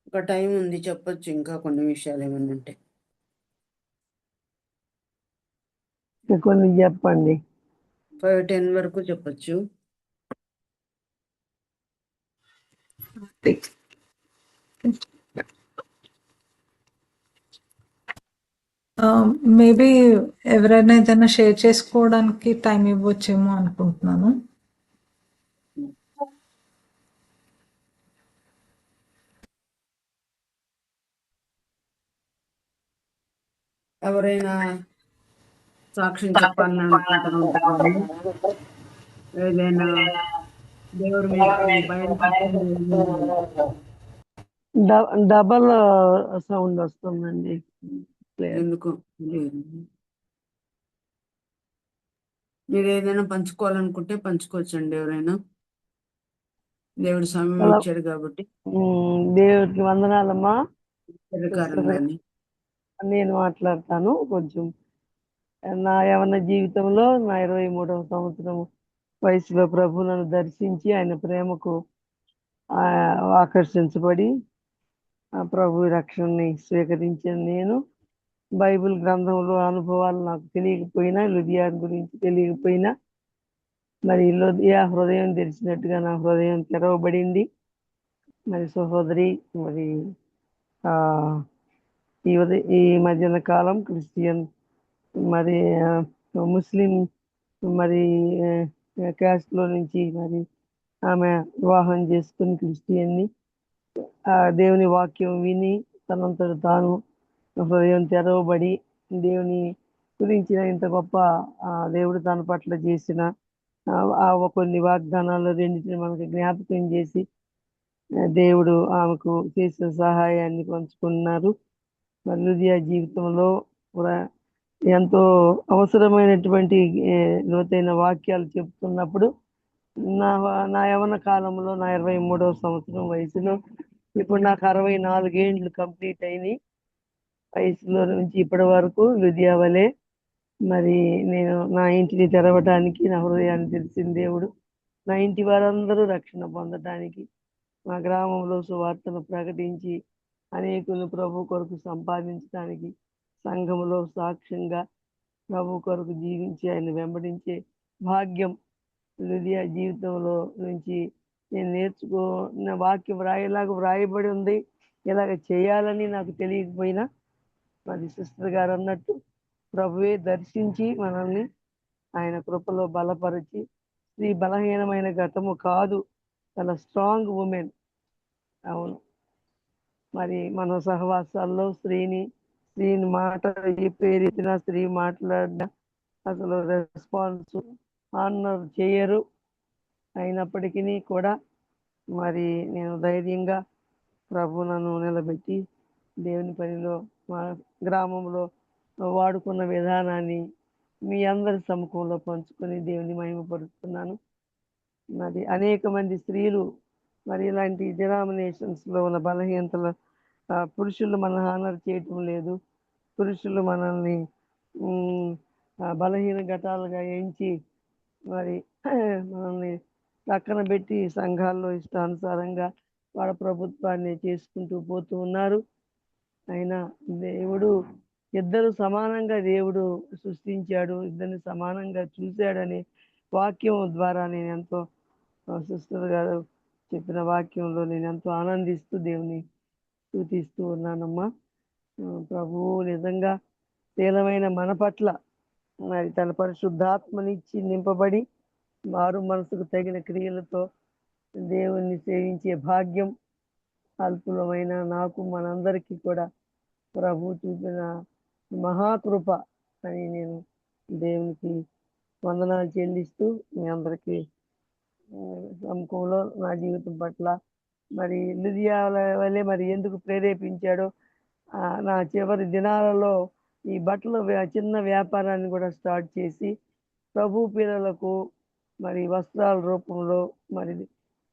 ఇంకా టైం ఉంది, చెప్పొచ్చు ఇంకా కొన్ని విషయాలు ఏమన్నా ఉంటే. కొన్ని చెప్పండి. 5-10 వరకు చెప్పొచ్చు. మేబీ ఎవరైనా ఏదైనా షేర్ చేసుకోవడానికి టైం ఇవ్వచ్చేమో అనుకుంటున్నాను. ఎవరైనా సాక్ష్యం చెప్పాలని అనుకుంటున్నారు, ఏదైనా దేవుడు మీకు బయలుపరిచింది డబల్ సౌండ్ వస్తుందండి. ఎందుకు లేదు. మీరు ఏదైనా పంచుకోవాలనుకుంటే పంచుకోవచ్చండి. ఎవరైనా దేవుడు సమయం ఇచ్చాడు కాబట్టి. దేవుడికి వందనాలమ్మా. సరికారంగాని నేను మాట్లాడతాను కొంచెం. నా యవన జీవితంలో నా 23వ సంవత్సరం వయసులో ప్రభు నన్ను దర్శించి ఆయన ప్రేమకు ఆకర్షించబడి ఆ ప్రభు రక్షణని స్వీకరించాను. నేను బైబిల్ గ్రంథంలో అనుభవాలు నాకు తెలియకపోయినా, లుదియా గురించి తెలియకపోయినా, మరి లుదియా హృదయం తెరిచినట్టుగా నా హృదయం తెరవబడింది. మరి సహోదరి, మరి ఈ మధ్యన కాలం క్రిస్టియన్, మరి ముస్లిం, మరి క్యాస్ట్లో నుంచి మరి ఆమె వివాహం చేసుకుని క్రిస్టియన్ని దేవుని వాక్యం విని తనంతట తాను హృదయం తెరవబడి దేవుని గురించిన ఇంత గొప్ప దేవుడు తన పట్ల చేసిన కొన్ని వాగ్దానాలు రెండింటిని మనకు జ్ఞాపకం చేసి దేవుడు ఆమెకు చేసిన సహాయాన్ని పంచుకున్నారు. మరి లుదియా జీవితంలో కూడా ఎంతో అవసరమైనటువంటి లోతైన వాక్యాలు చెప్తున్నప్పుడు నా యవన కాలంలో నా 23వ సంవత్సరం వయసులో, ఇప్పుడు నాకు 64 ఏండ్లు కంప్లీట్ అయినాయి. వయసులో నుంచి ఇప్పటి వరకు లుదియా వలె మరి నేను నా ఇంటిని తెరవటానికి, నా హృదయాన్ని తెలిసిన దేవుడు నా ఇంటి వారందరూ రక్షణ పొందటానికి, మా గ్రామంలో సువార్తను ప్రకటించి అనేకులు ప్రభు కొరకు సంపాదించడానికి, సంఘములో సాక్ష్యంగా ప్రభు కొరకు జీవించి ఆయన వెంబడించే భాగ్యం లుదియా జీవితంలో నుంచి నేను నేర్చుకున్న వాక్యం వ్రాయబడి ఉంది. ఇలాగ చేయాలని నాకు తెలియకపోయినా మరి సిస్టర్ గారు అన్నట్టు ప్రభువే దర్శించి మనల్ని ఆయన కృపలో బలపరిచి, స్త్రీ బలహీనమైన ఘటము కాదు, చాలా స్ట్రాంగ్ ఉమెన్. అవును, మరి మన సహవాసాల్లో స్త్రీని మాట ఏ పేరెత్తినా, స్త్రీ మాట్లాడినా అసలు రెస్పాన్స్ ఆనర్ చేయరు. అయినప్పటికీ కూడా మరి నేను ధైర్యంగా ప్రభు నన్ను నిలబెట్టి దేవుని పనిలో మా గ్రామంలో వాడుకున్న విధానాన్ని మీ అందరి సముఖంలో పంచుకొని దేవుని మహిమపరుస్తున్నాను. మరి అనేక మంది స్త్రీలు మరి ఇలాంటి డినామినేషన్స్లో ఉన్న బలహీనతల పురుషులు మనల్ని హానర్ చేయటం లేదు, పురుషులు మనల్ని బలహీన ఘటాలుగా ఎంచి మరి మనల్ని పక్కన పెట్టి సంఘాల్లో ఇష్టానుసారంగా వాళ్ళ ప్రభుత్వాన్ని చేసుకుంటూ పోతూ ఉన్నారు. అయినా దేవుడు ఇద్దరు సమానంగా దేవుడు సృష్టించాడు, ఇద్దరిని సమానంగా చూశాడని వాక్యం ద్వారా నేను ఎంతో సిస్టర్ గారు చెప్పిన వాక్యంలో నేను ఎంతో ఆనందిస్తూ దేవుని స్తుతిస్తూ ఉన్నానమ్మా. ప్రభువు నిజంగా శీలమైన మన పట్ల మరి తన పరిశుద్ధాత్మనిచ్చి నింపబడి మారు మనసుకు తగిన క్రియలతో దేవుణ్ణి సేవించే భాగ్యం అల్పులమైన నాకు మనందరికీ కూడా ప్రభు చూపిన మహాకృప అని నేను దేవునికి వందనాలు చెల్లిస్తూ మీ అందరికీ సముఖంలో నా జీవితం పట్ల మరి లిదియా వల్లే మరి ఎందుకు ప్రేరేపించాడో నా చివరి దినాలలో ఈ బట్టల చిన్న వ్యాపారాన్ని కూడా స్టార్ట్ చేసి ప్రభు పిల్లలకు మరి వస్త్రాల రూపంలో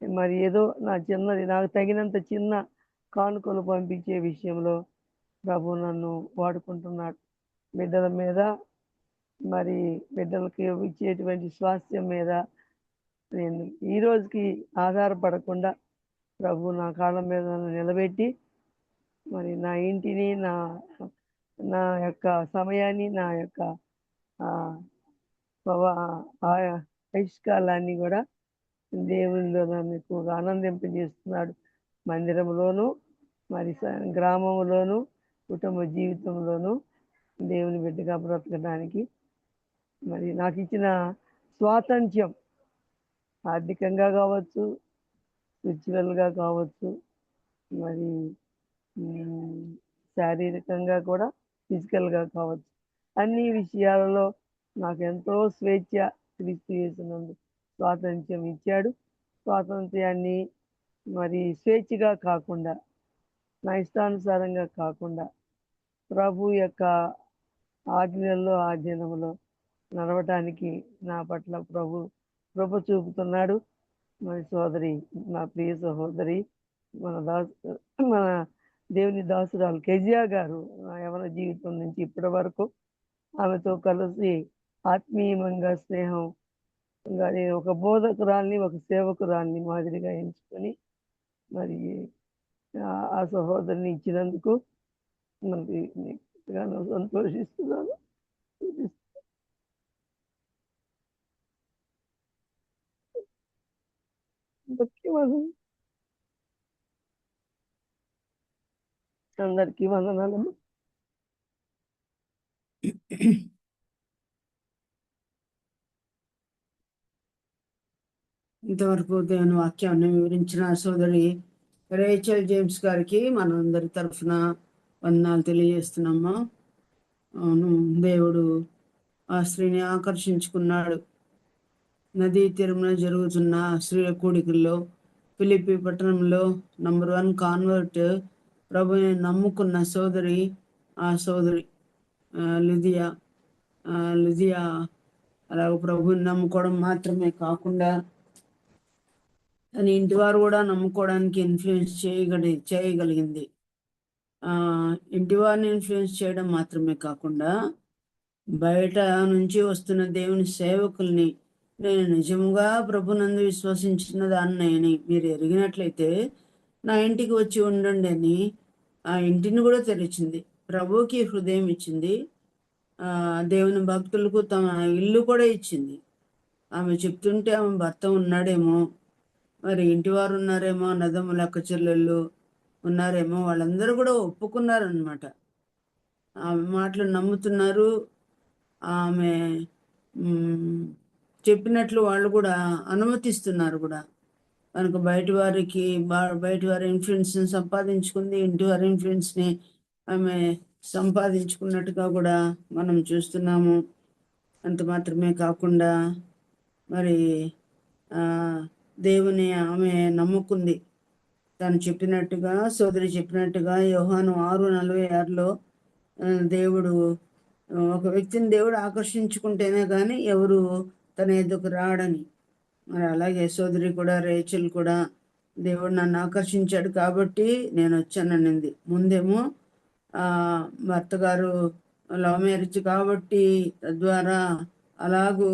మరి ఏదో నాకు తగినంత చిన్న కానుకలు పంపించే విషయంలో ప్రభు నన్ను వాడుకుంటున్నాడు. బిడ్డల మీద మరి బిడ్డలకి ఇచ్చేటువంటి స్వాస్థ్యం మీద నేను ఈ రోజుకి ఆధారపడకుండా ప్రభు నా కాళ్ళ మీద నన్ను నిలబెట్టి మరి నా ఇంటిని నా యొక్క సమయాన్ని నా యొక్క ఆయుష్కాలాన్ని కూడా దేవునిలో నన్ను ఎక్కువగా ఆనందింపజేస్తున్నాడు. మందిరంలోను మరి గ్రామంలోను కుటుంబ జీవితంలోను దేవుని బిడ్డగా బ్రతకడానికి మరి నాకు ఇచ్చిన స్వాతంత్ర్యం ఆర్థికంగా కావచ్చు, స్పిరిచువల్గా కావచ్చు, మరి శారీరకంగా కూడా ఫిజికల్గా కావచ్చు, అన్ని విషయాలలో నాకు ఎంతో స్వేచ్ఛ క్రీస్తు యేసునందు స్వాతంత్ర్యం ఇచ్చాడు. స్వాతంత్ర్యాన్ని మరి స్వేచ్ఛగా కాకుండా నా ఇష్టానుసారంగా కాకుండా ప్రభు యొక్క ఆజ్ఞల్లో ఆధీనంలో నడవటానికి నా పట్ల ప్రభు చూపుతున్నాడు. మన సోదరి, నా ప్రియ సహోదరి, మన దేవుని దాసురాలు కెజియా గారు నా యవన జీవితం నుంచి ఇప్పటి వరకు ఆమెతో కలిసి ఆత్మీయంగా స్నేహం ఒక బోధకురాల్ని ఒక సేవకురాల్ని మాదిరిగా ఎంచుకొని మరి ఆ సహోదరిని ఇచ్చినందుకు మరి సంతోషిస్తున్నాను. అందరికీ వందనాలు. ఇంతవరకు దేవుని వాక్యాన్ని వివరించిన సోదరి రేచల్ జేమ్స్ గారికి మనందరి తరఫున వందనాలు తెలియజేస్తున్నామా. అవును, దేవుడు ఆ స్త్రీని ఆకర్షించుకున్నాడు. నదీ తీరమున జరుగుతున్న స్త్రీల కూడికల్లో ఫిలిప్పి పట్టణంలో నంబర్ 1 కాన్వర్ట్ ప్రభుని నమ్ముకున్న సోదరి ఆ సోదరి లిదియా అలాగ ప్రభుని నమ్ముకోవడం మాత్రమే కాకుండా తన ఇంటి వారు కూడా నమ్ముకోవడానికి ఇన్ఫ్లుయెన్స్ చేయగలిగింది. ఇంటి వారిని ఇన్ఫ్లుయెన్స్ చేయడం మాత్రమే కాకుండా బయట నుంచి వస్తున్న దేవుని సేవకుల్ని నేను నిజముగా ప్రభునందు విశ్వసించిన దాన్ని మీరు ఎరిగినట్లయితే నా ఇంటికి వచ్చి ఉండండి అని ఆ ఇంటిని కూడా తెరిచింది. ప్రభుకి హృదయం ఇచ్చింది. దేవుని భక్తులకు తమ ఇల్లు కూడా ఇచ్చింది. ఆమె చెప్తుంటే ఆమె భర్త ఉన్నాడేమో, మరి ఇంటి వారు ఉన్నారేమో, అన్నదమ్ములు అక్క చెల్లెళ్ళు ఉన్నారేమో, వాళ్ళందరూ కూడా ఒప్పుకున్నారనమాట. ఆమె మాటలు నమ్ముతున్నారు. ఆమె చెప్పినట్లు వాళ్ళు కూడా అనుమతిస్తున్నారు కూడా. కనుక బయట వారి ఇన్ఫ్లుయెన్స్ని సంపాదించుకుంది, ఇంటి వారి ఇన్ఫ్లుయెన్స్ని ఆమె సంపాదించుకున్నట్టుగా కూడా మనం చూస్తున్నాము. అంత మాత్రమే కాకుండా మరి ఆ, దేవుని ఆమె నమ్ముకుంది. తను చెప్పినట్టుగా, సోదరి చెప్పినట్టుగా యోహాను 6:46లో దేవుడు ఒక వ్యక్తిని దేవుడు ఆకర్షించుకుంటేనే కానీ ఎవరు తన ఎదుకు రాడని. మరి అలాగే సోదరి కూడా, రేచల్ కూడా దేవుడు నన్ను ఆకర్షించాడు కాబట్టి నేను వచ్చాననింది. ముందేమో భర్త గారు లవ్ మ్యారేజ్ కాబట్టి తద్వారా అలాగూ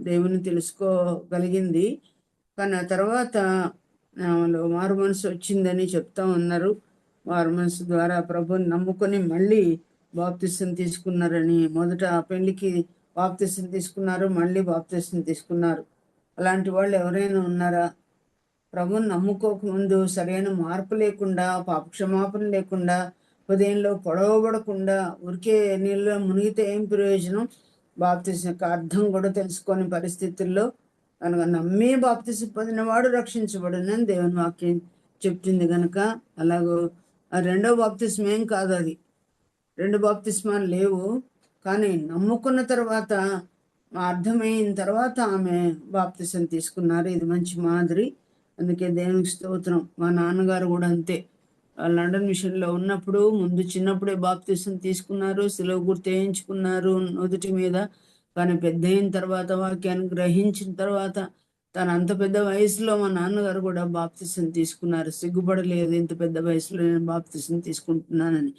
దేవుని తెలుసుకోగలిగింది. కానీ ఆ తర్వాత మారు మనసు వచ్చిందని చెప్తా ఉన్నారు. మారు మనసు ద్వారా ప్రభుని నమ్ముకొని మళ్ళీ బాప్తిసం తీసుకున్నారని. మొదట పెళ్లికి బాప్తిసం తీసుకున్నారు, మళ్ళీ బాప్తిసం తీసుకున్నారు. అలాంటి వాళ్ళు ఎవరైనా ఉన్నారా? ప్రభుని నమ్ముకోకముందు సరైన మార్పు లేకుండా, పాపక్షమాపణ లేకుండా, హృదయంలో పొడవబడకుండా ఊరికే నీళ్ళలో మునిగితే ఏం ప్రయోజనం? బాప్తిసం యొక్క అర్థం కూడా తెలుసుకొని పరిస్థితుల్లో కనుక నమ్మి బాప్తిసం పొందినవాడు రక్షించబడునని దేవుని వాక్యం చెప్తుంది. కనుక అలాగో ఆ రెండో బాప్తిసం ఏం కాదు, అది 2 బాప్తిస్మాలు లేవు. కానీ నమ్ముకున్న తర్వాత అర్థమైన తర్వాత ఆమె బాప్తిసం తీసుకున్నారు. ఇది మంచి మాదిరి. అందుకే దేవునికి స్తోత్రం. మా నాన్నగారు కూడా అంతే. లండన్ మిషన్లో ఉన్నప్పుడు ముందు చిన్నప్పుడే బాప్తిసం తీసుకున్నారు, సిలువ గుర్తు వేయించుకున్నారు నుదుటి మీద. కానీ పెద్ద అయిన తర్వాత, వాక్యాన్ని గ్రహించిన తర్వాత, తను అంత పెద్ద వయసులో మా నాన్నగారు కూడా బాప్తిసం తీసుకున్నారు. సిగ్గుపడలేదు, ఇంత పెద్ద వయసులో నేను బాప్తిసం తీసుకుంటున్నానని.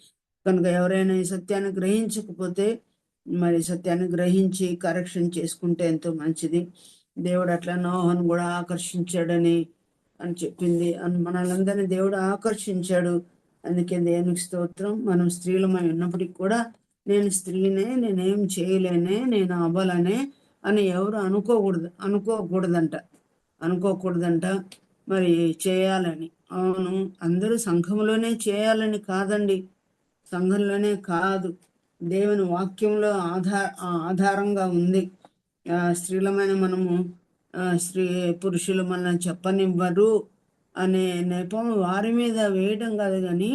కనుక ఎవరైనా ఈ సత్యాన్ని గ్రహించకపోతే మరి సత్యాన్ని గ్రహించి కరెక్షన్ చేసుకుంటే ఎంతో మంచిది. దేవుడు అట్లా నోహను కూడా ఆకర్షించాడని అని చెప్పింది. మనలందరినీ దేవుడు ఆకర్షించాడు. అందుకే దేవునికి స్తోత్రం. మనం స్త్రీలమై ఉన్నప్పటికీ కూడా నేను స్త్రీనే, నేనేం చేయలేనే, నేను అబలనే అని ఎవరు అనుకోకూడదంట. మరి చేయాలని. అవును, అందరూ సంఘంలోనే చేయాలని కాదండి, సంఘంలోనే కాదు, దేవుని వాక్యంలో ఆధారంగా ఉంది. స్త్రీలమైన మనము పురుషులు మనల్ని చెప్పనివ్వరు అనే నెపం వారి మీద వేయటం కాదు, కానీ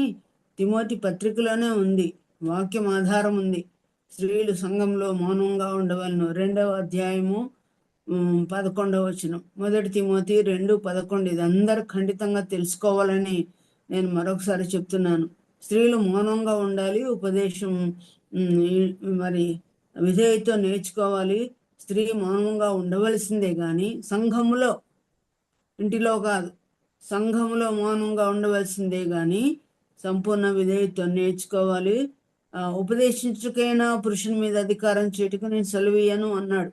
తిమోతి పత్రికలోనే ఉంది, వాక్యం ఆధారం ఉంది. స్త్రీలు సంఘంలో మౌనంగా ఉండవలను. 2వ అధ్యాయము 11వ వచనం. 1 తిమోతి 2:11. ఇది అందరూ ఖండితంగా తెలుసుకోవాలని నేను మరొకసారి చెప్తున్నాను. స్త్రీలు మౌనంగా ఉండాలి, ఉపదేశం మరి విధేయతో నేర్చుకోవాలి. స్త్రీ మౌనంగా ఉండవలసిందే, కానీ సంఘములో, ఇంటిలో కాదు, సంఘములో మౌనంగా ఉండవలసిందే, కానీ సంపూర్ణ విధేయతో నేర్చుకోవాలి. ఉపదేశించుకైనా పురుషుని మీద అధికారం చేటుకు నేను సెలవీయను అన్నాడు.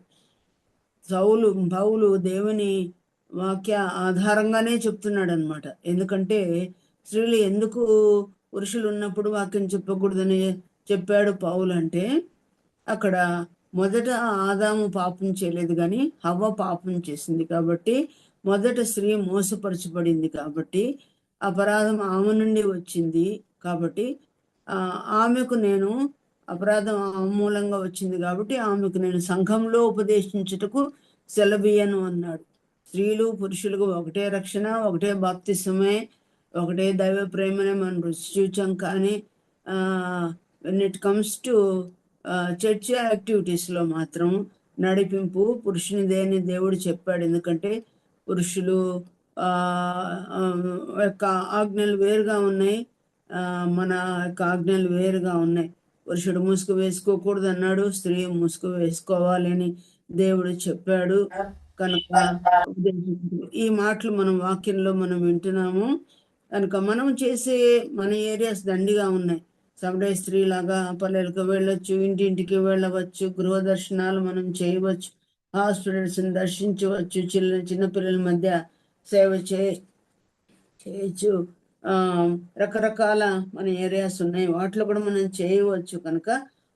పౌలు దేవుని వాక్య ఆధారంగానే చెప్తున్నాడు అనమాట. ఎందుకంటే స్త్రీలు ఎందుకు పురుషులు ఉన్నప్పుడు వాక్యం చెప్పకూడదని చెప్పాడు పౌలు అంటే, అక్కడ మొదట ఆదాము పాపం చేయలేదు, కానీ హవ్వ పాపం చేసింది కాబట్టి, మొదట స్త్రీ మోసపరచబడింది కాబట్టి, అపరాధం ఆమె నుండి వచ్చింది కాబట్టి, ఆమెకు నేను అపరాధం మూలంగా వచ్చింది కాబట్టి ఆమెకు నేను సంఘంలో ఉపదేశించుటకు సెలవీయను అన్నాడు. స్త్రీలు పురుషులకు ఒకటే రక్షణ, ఒకటే బాప్తిసమే, ఒకటే దైవ ప్రేమనే మనం రుచి చూచాం. కానీ when it comes to church యాక్టివిటీస్లో మాత్రం నడిపింపు పురుషునిదేని దేవుడు చెప్పాడు. ఎందుకంటే పురుషులు యొక్క ఆజ్ఞలు వేరుగా ఉన్నాయి, మన యొక్క ఆజ్ఞలు వేరుగా ఉన్నాయి. పురుషుడు ముసుగు వేసుకోకూడదు అన్నాడు, స్త్రీ ముసుగు వేసుకోవాలని దేవుడు చెప్పాడు. కనుక ఈ మాటలు మనం వాక్యంలో మనం వింటున్నాము. కనుక మనం చేసే మన ఏరియాస్ దండిగా ఉన్నాయి. సండే స్త్రీలాగా పల్లెలకు వెళ్ళొచ్చు, ఇంటింటికి వెళ్ళవచ్చు, గృహ దర్శనాలు మనం చేయవచ్చు, హాస్పిటల్స్ని దర్శించవచ్చు, చిన్నపిల్లల మధ్య సేవ చేయొచ్చు. రకరకాల మన ఏరియాస్ ఉన్నాయి, వాటిలో కూడా మనం చేయవచ్చు. కనుక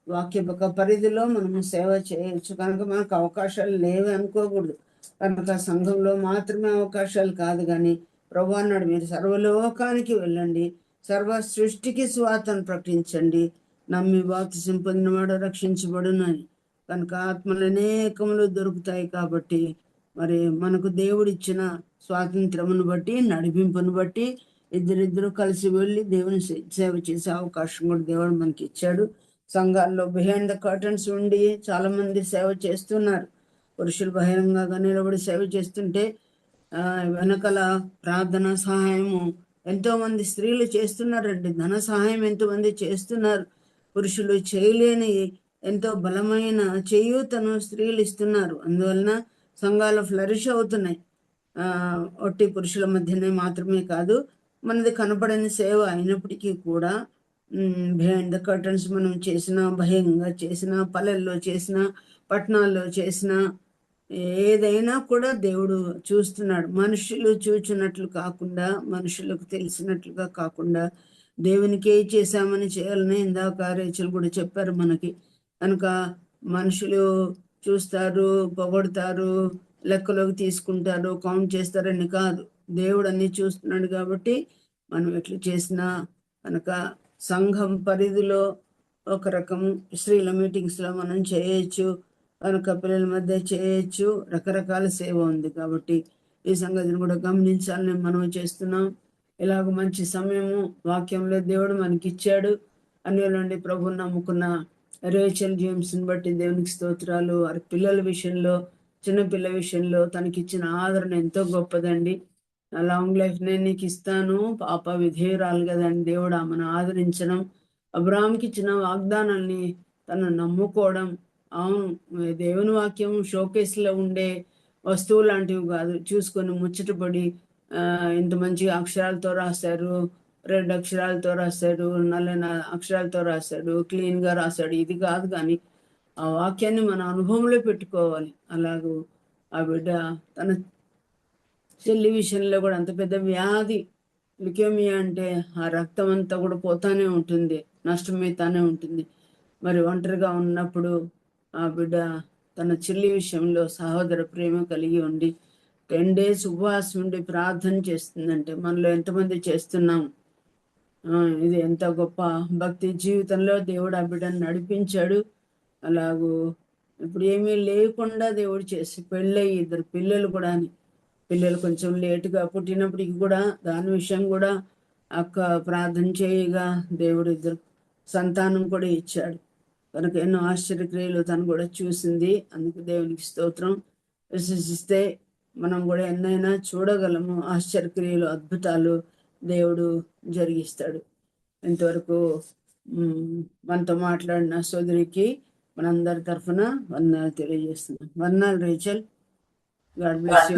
వాక్య పరిధిలో మనం సేవ చేయొచ్చు. కనుక మనకు అవకాశాలు లేవు అనుకోకూడదు. కనుక సంఘంలో మాత్రమే అవకాశాలు కాదు, కానీ ప్రభు అన్నాడు, మీరు సర్వలోకానికి వెళ్ళండి, సర్వ సృష్టికి స్వార్థను ప్రకటించండి, నమ్మి బాప్తిసం పొందినవాడు రక్షించబడునని. కనుక ఆత్మలు అనేకములు దొరుకుతాయి కాబట్టి మరి మనకు దేవుడిచ్చిన స్వాతంత్రమును బట్టి, నడిపింపును బట్టి ఇద్దరిద్దరు కలిసి వెళ్ళి దేవుని సేవ చేసే అవకాశం కూడా దేవుడు మనకి ఇచ్చాడు. సంఘాల్లో బిహైండ్ ద కర్టన్స్ ఉండి చాలా మంది సేవ చేస్తున్నారు. పురుషులు బహిరంగంగా నిలబడి సేవ చేస్తుంటే వెనకాల ప్రార్థన సహాయము ఎంతో మంది స్త్రీలు చేస్తున్నారండి. ధన సహాయం ఎంతో మంది చేస్తున్నారు. పురుషులు చేయలేని ఎంతో బలమైన చేయూతను స్త్రీలు ఇస్తున్నారు. అందువలన సంఘాలు ఫ్లరిష్ అవుతున్నాయి. ఒట్టి పురుషుల మధ్యనే మాత్రమే కాదు, మనది కనపడని సేవ అయినప్పటికీ కూడా బిహైండ్ ద కర్టన్స్ మనం చేసిన, భయంగా చేసిన, పల్లెల్లో చేసిన, పట్టణాల్లో చేసిన ఏదైనా కూడా దేవుడు చూస్తున్నాడు. మనుషులు చూచున్నట్లు కాకుండా, మనుషులకు తెలిసినట్లుగా కాకుండా దేవునికే చేశామని చేయాలని ఇందాక రేచలు కూడా చెప్పారు మనకి. కనుక మనుషులు చూస్తారు, పొగొడతారు, లెక్కలోకి తీసుకుంటారు, కౌంట్ చేస్తారని కాదు. దేవుడు అన్ని చూస్తున్నాడు కాబట్టి మనం ఎట్లా చేసినా కనుక సంఘం పరిధిలో ఒక రకం స్త్రీల మీటింగ్స్లో మనం చేయొచ్చు, కనుక పిల్లల మధ్య చేయొచ్చు, రకరకాల సేవ ఉంది. కాబట్టి ఈ సంగతిని కూడా గమనించాలని మనం చేస్తున్నాం. ఇలాగ మంచి సమయము వాక్యంలో దేవుడు మనకిచ్చాడు. అన్యులండి ప్రభుని నమ్ముకున్న రేచల్ జేమ్స్ని బట్టి దేవునికి స్తోత్రాలు. వారి పిల్లల విషయంలో, చిన్నపిల్ల విషయంలో తనకిచ్చిన ఆదరణ ఎంతో గొప్పదండి. లాంగ్ లైఫ్ నేను నీకు ఇస్తాను, పాప విధేయురాలు కదండి. దేవుడు ఆమెను ఆదరించడం, అబ్రాహాంకి ఇచ్చిన వాగ్దానాల్ని తను నమ్ముకోవడం. అవును, దేవుని వాక్యం షోకేస్లో ఉండే వస్తువు లాంటివి కాదు. చూసుకొని ముచ్చటపడి ఇంత మంచిగా అక్షరాలతో రాశారు, రెడ్ అక్షరాలతో రాశాడు, నల్ల అక్షరాలతో రాశాడు, క్లీన్గా రాశాడు, ఇది కాదు. కానీ ఆ వాక్యాన్ని మన అనుభవంలో పెట్టుకోవాలి. అలాగూ ఆ బిడ్డ తన చెల్లి విషయంలో కూడా అంత పెద్ద వ్యాధి లుకేమియా అంటే ఆ రక్తం అంతా కూడా పోతానే ఉంటుంది, నష్టమైతానే ఉంటుంది. మరి ఒంటరిగా ఉన్నప్పుడు ఆ బిడ్డ తన చెల్లి విషయంలో సహోదర ప్రేమ కలిగి ఉండి 10 days ఉపవాసం ఉండి ప్రార్థన చేస్తుందంటే మనలో ఎంతమంది చేస్తున్నాం? ఇది ఎంత గొప్ప భక్తి జీవితంలో దేవుడు ఆ బిడ్డను నడిపించాడు. అలాగూ ఇప్పుడు ఏమీ లేకుండా దేవుడు చేసి పెళ్ళయి 2 పిల్లలు కూడా, పిల్లలు కొంచెం లేటుగా పుట్టినప్పటికీ కూడా దాని విషయం కూడా అక్క ప్రార్థన చేయగా దేవుడు 2 సంతానం కూడా ఇచ్చాడు. కనుక ఎన్నో ఆశ్చర్యక్రియలు తను కూడా చూసింది. అందుకు దేవునికి స్తోత్రం. విశ్వసిస్తే మనం కూడా ఎన్నైనా చూడగలము. ఆశ్చర్యక్రియలు, అద్భుతాలు దేవుడు జరిగిస్తాడు. ఇంతవరకు మనతో మాట్లాడిన సోదరికి మనందరి తరఫున వందనాలు తెలియజేస్తున్నాం. వందనాలు రేచల్. God bless you.